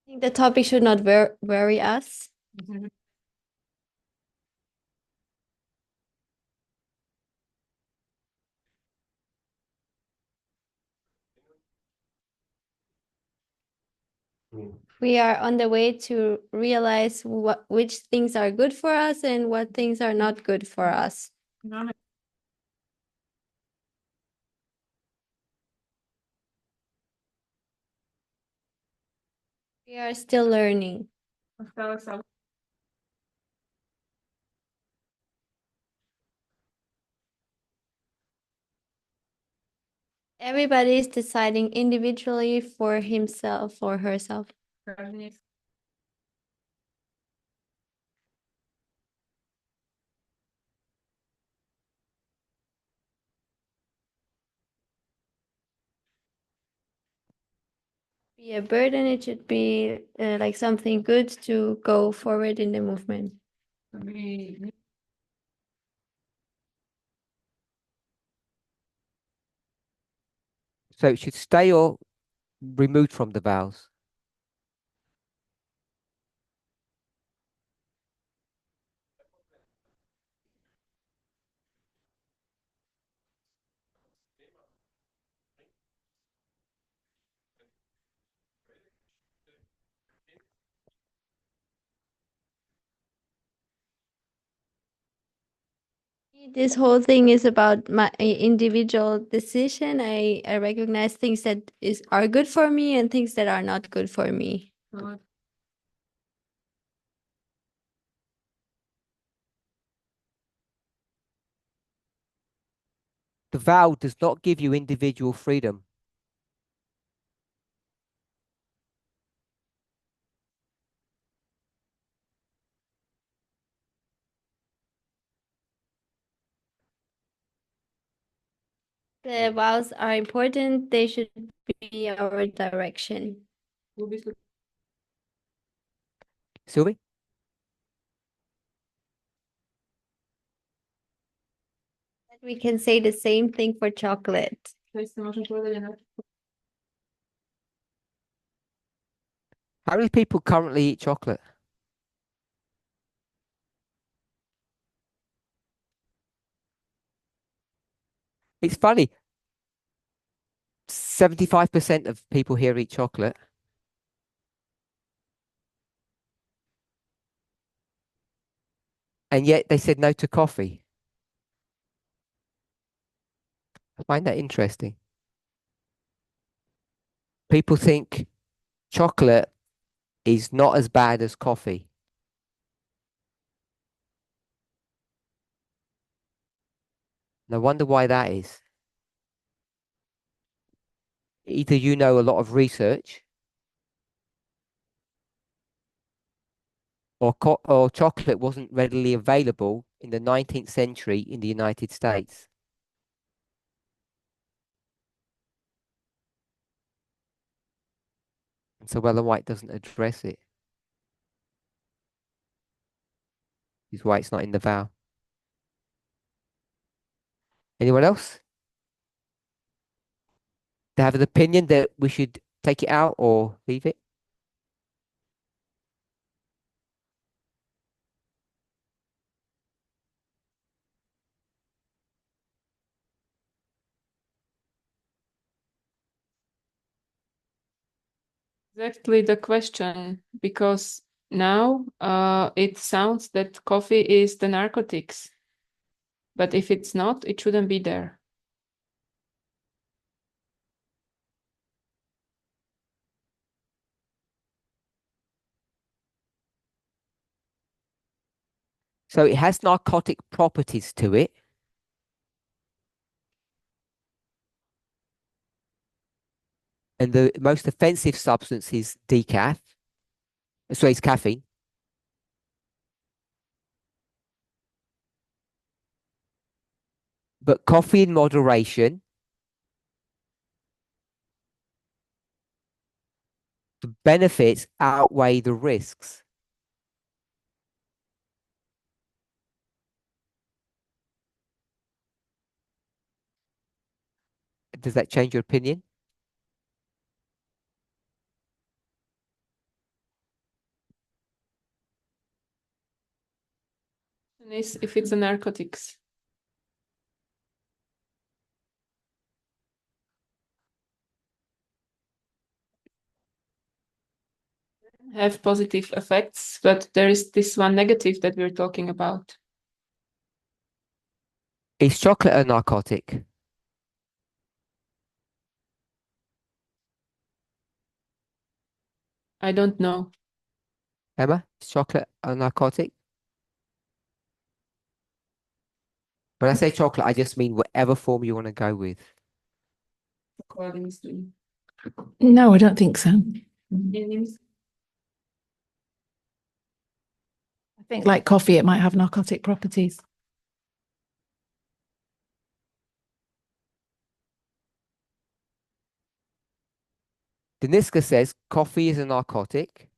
think the topic should not worry us. We are on the way to realize which things are good for us and what things are not good for us. We are still learning. Everybody is deciding individually for himself or herself. Be a burden, it should be like something good to go forward in the movement. So it should stay or removed from the vowels. This whole thing is about my individual decision. I recognize things that are good for me and things that are not good for me. The vowel does not give you individual freedom. The vowels are important. They should be our direction. Sylvie? We can say the same thing for chocolate. How many people currently eat chocolate? It's funny. 75% of people here eat chocolate. And yet they said no to coffee. I find that interesting. People think chocolate is not as bad as coffee. And I wonder why that is. Either you know a lot of research, or chocolate wasn't readily available in the 19th century in the United States. And so Ellen White doesn't address it. This is why it's not in the vow. Anyone else? To have an opinion that we should take it out or leave it? Exactly the question, because now it sounds that coffee is the narcotics. But if it's not, it shouldn't be there. So it has narcotic properties to it. And the most offensive substance is decaf. So it's caffeine. But coffee in moderation, the benefits outweigh the risks. Does that change your opinion? Is if it's a narcotics. Have positive effects, but there is this one negative that we're talking about. Is chocolate a narcotic? I don't know. Emma, is chocolate a narcotic? When I say chocolate, I just mean whatever form you want to go with. According to No, I don't think so. I think like coffee, it might have narcotic properties. Deniska says coffee is a narcotic.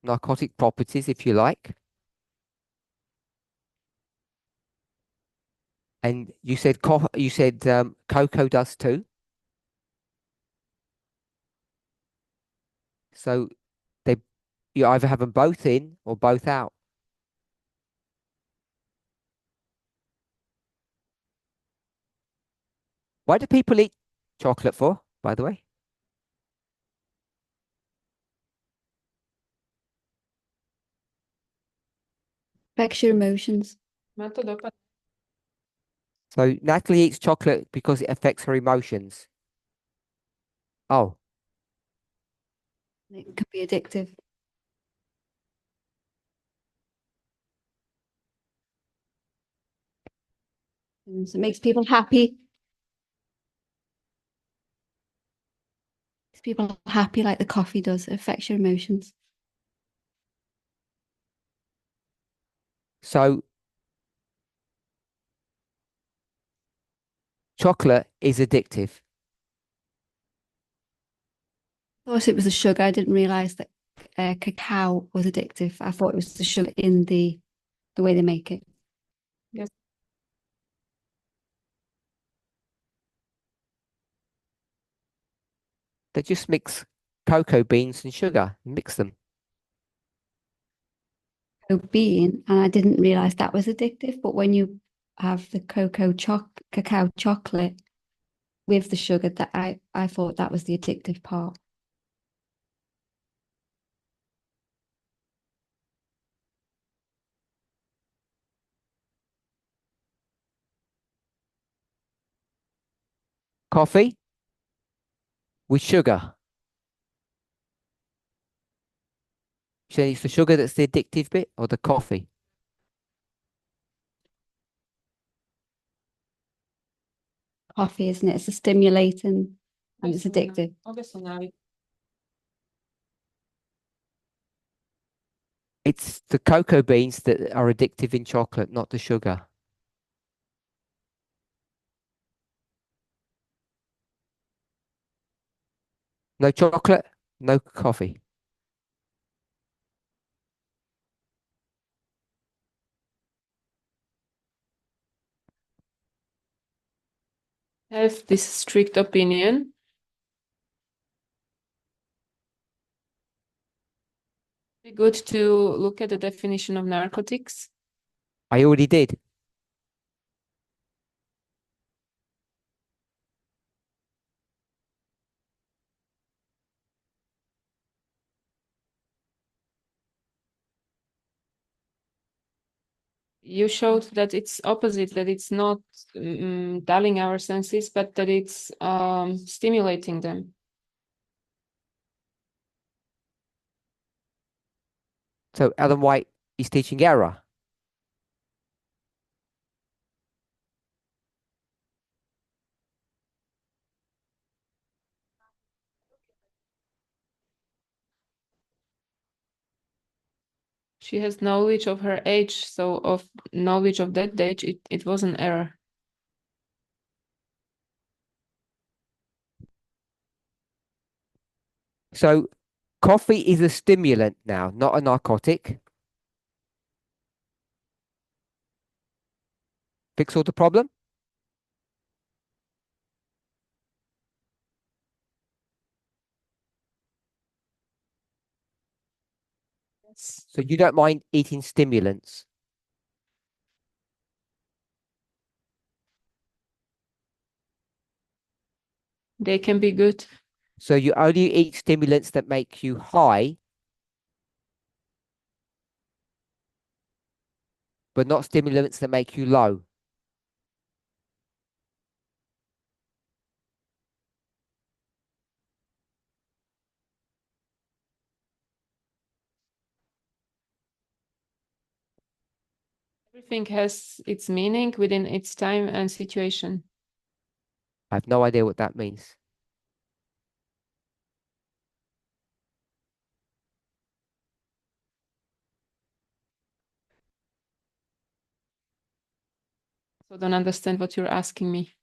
narcotic properties, if you like. And you said cocoa does too. So they you either have them both in or both out. Why do people eat chocolate for, by the way? Affects your emotions. Má to dopad. So Natalie eats chocolate because it affects her emotions. Oh, It can be addictive. And so it makes people happy. Makes people happy like the coffee does. It affects your emotions. so chocolate is addictive. I thought it was the sugar. I didn't realize that cacao was addictive. I thought it was the sugar in the way they make it. Yes. They just mix cocoa beans and sugar and mix them. Bean, and I didn't realize that was addictive. But when you have the cacao chocolate with the sugar, that I thought that was the addictive part. Coffee with sugar. So it's the sugar that's the addictive bit or the coffee? Coffee, isn't it? It's a stimulating and it's addictive. Obe sú návyky. It's the cocoa beans that are addictive in chocolate, not the sugar. No chocolate, no coffee. Have this strict opinion. Be good to look at the definition of narcotics. I already did. You showed that it's opposite, that it's not dulling our senses, but that it's stimulating them. So Ellen White is teaching error. She has knowledge of her age, so of knowledge of that age, it was an error. So coffee is a stimulant now, not a narcotic. Fix all the problem? Yes. So you don't mind eating stimulants. They can be good. So you only eat stimulants that make you high, but not stimulants that make you low. Everything has its meaning within its time and situation. I have no idea what that means. So don't understand what you're asking me.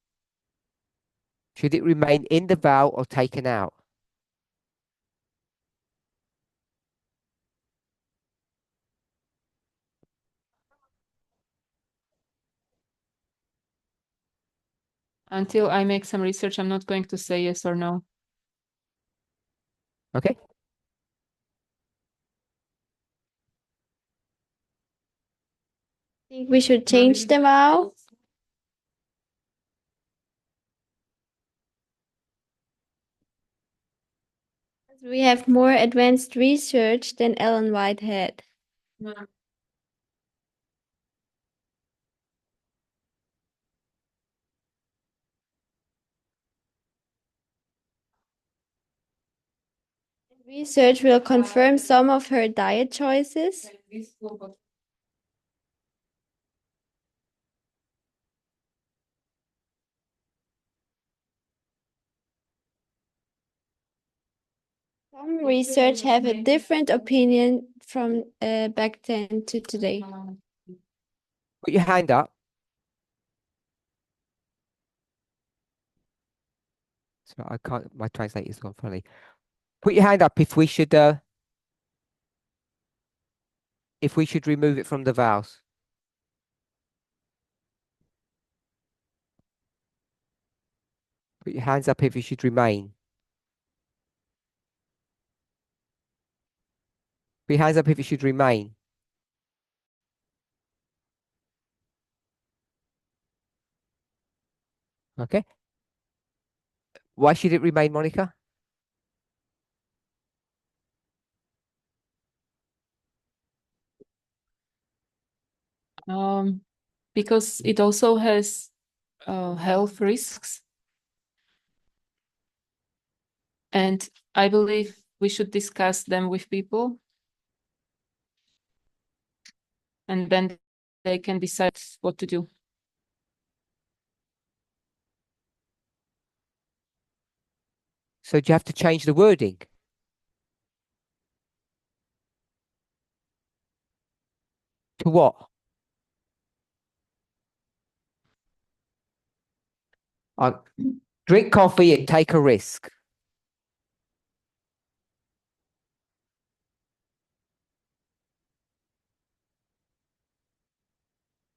Should it remain in the vowel or taken out? Until I make some research, I'm not going to say yes or no. Okay. Think we should change the vow. We have more advanced research than Ellen Whitehead. Research will confirm some of her diet choices. Some research have a different opinion from back then to today. Put your hand up. So I can't, my translator's gone funny. Put your hand up if we should remove it from the vows. Put your hands up if it should remain. Put your hands up if it should remain. Okay. Why should it remain, Monica? Because it also has health risks. And I believe we should discuss them with people. And then they can decide what to do. So do you have to change the wording? To what? Drink coffee and take a risk.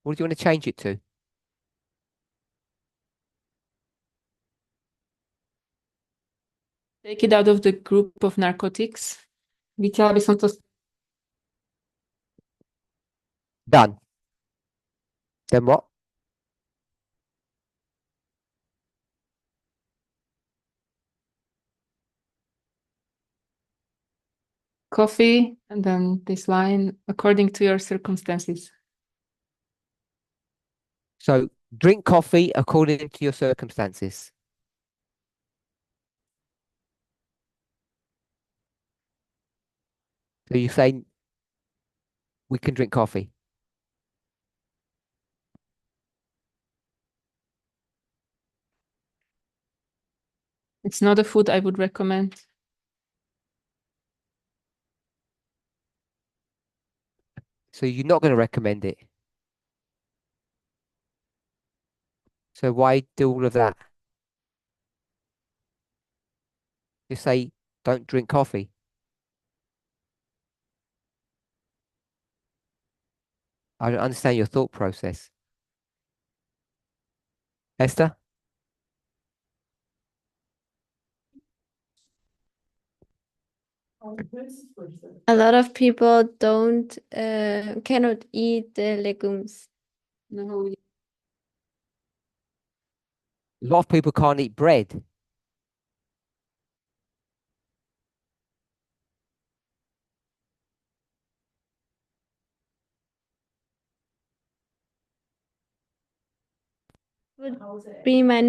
What do you want to change it to? Take it out of the group of narcotics. Vyťala by som to. Done. Then what? Coffee, and then this line, according to your circumstances. So drink coffee according to your circumstances. So you're saying we can drink coffee. It's not a food I would recommend. So you're not going to recommend it. So why do all of that? Just say don't drink coffee. I don't understand your thought process. Esther? A lot of people don't cannot eat the legumes. No, A lot of people can't eat bread. Would be my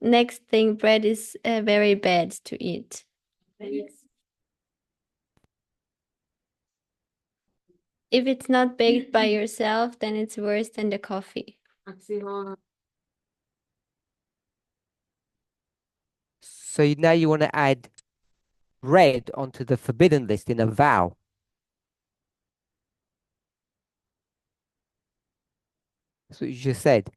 next thing. Bread is very bad to eat. If it's not baked by yourself, then it's worse than the coffee. So now you want to add bread onto the forbidden list in a vow. That's what you just said.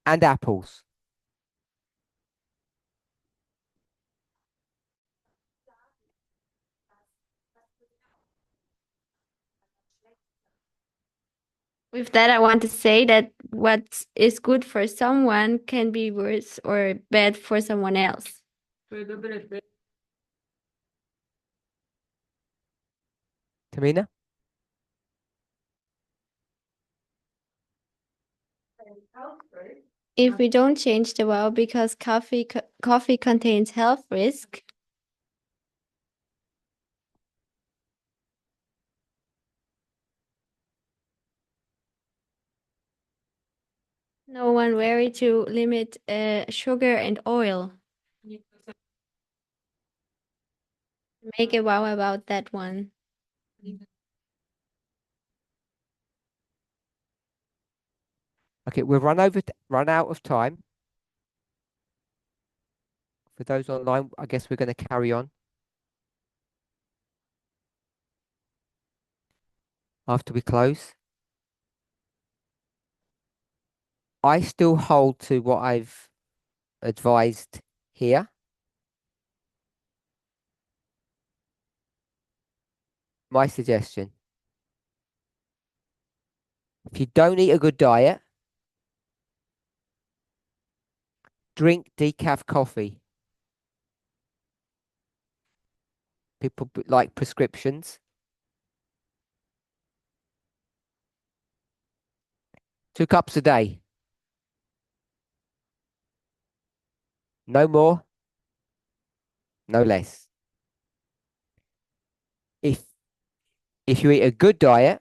And apples. With that, I want to say that what is good for someone can be worse or bad for someone else. Tamina? If we don't change the vow because coffee contains health risk, no one worry to limit sugar and oil. Make a vow about that one. Okay, we've run out of time. For those online, I guess we're going to carry on after we close. I still hold to what I've advised here. My suggestion: if you don't eat a good diet, drink decaf coffee. People like prescriptions. 2 cups a day. No more, no less. If you eat a good diet,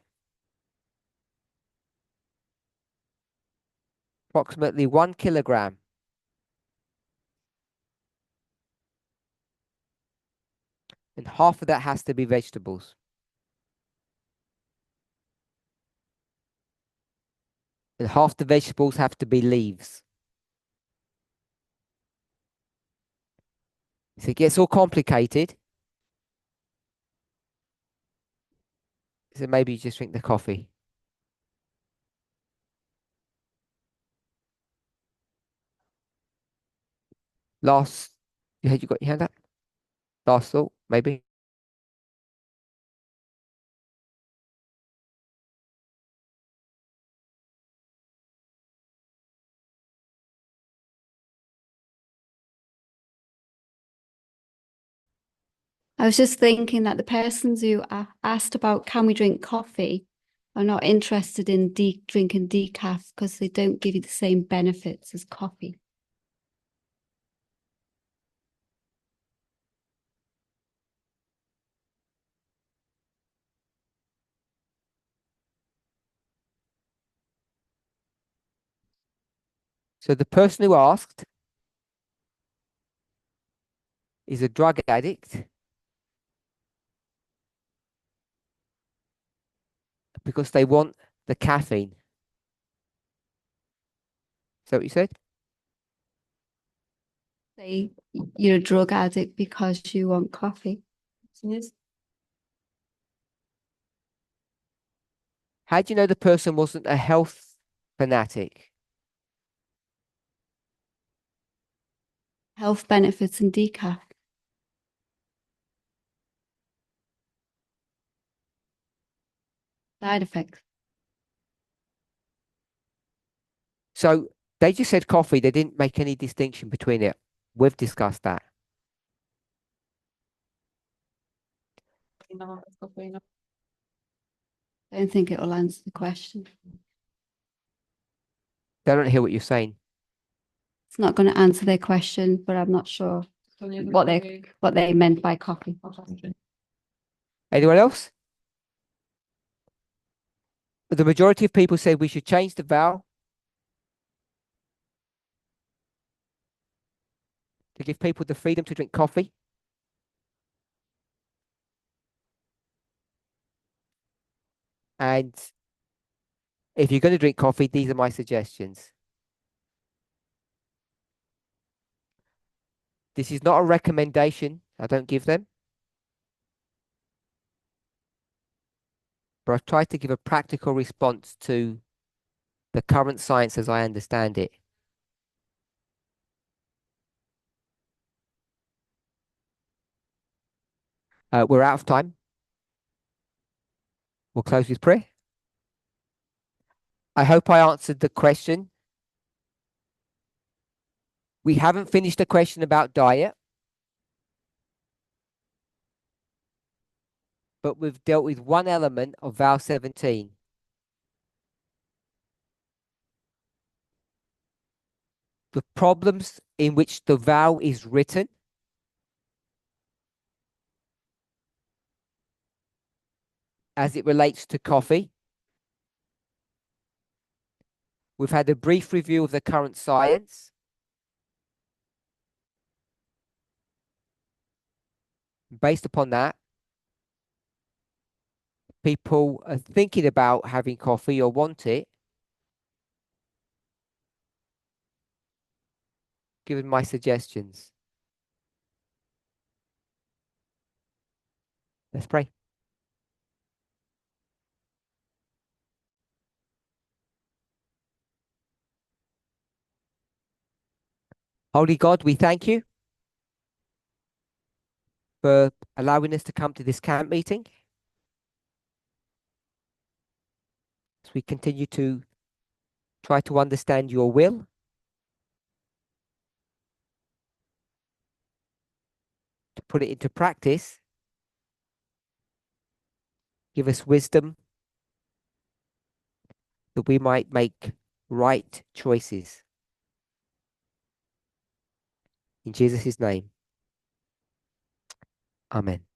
approximately 1 kilogram. And half of that has to be vegetables. And half the vegetables have to be leaves. So it gets all complicated. So maybe you just drink the coffee. Last, you got your hand up? Last thought, maybe. I was just thinking that the persons who asked about can we drink coffee are not interested in drinking decaf because they don't give you the same benefits as coffee. So the person who asked is a drug addict because they want the caffeine. Is that what you said? Say you're a drug addict because you want coffee. How do you know the person wasn't a health fanatic? Health benefits in decaf. Side effects. So they just said coffee. They didn't make any distinction between it. We've discussed that. I don't think it will answer the question. They don't hear what you're saying. It's not going to answer their question, but I'm not sure what they meant by coffee. Anyone else? The majority of people said we should change the vow to give people the freedom to drink coffee. And if you're going to drink coffee, these are my suggestions. This is not a recommendation. I don't give them. But I've tried to give a practical response to the current science as I understand it. We're out of time. We'll close with prayer. I hope I answered the question. We haven't finished the question about diet, but we've dealt with one element of vow 17. The problems in which the vow is written, as it relates to coffee. We've had a brief review of the current science. Based upon that, people are thinking about having coffee or want it. Given my suggestions. Let's pray. Holy God, we thank you for allowing us to come to this camp meeting. As we continue to try to understand your will. To put it into practice. Give us wisdom that we might make right choices. In Jesus' name. Amen.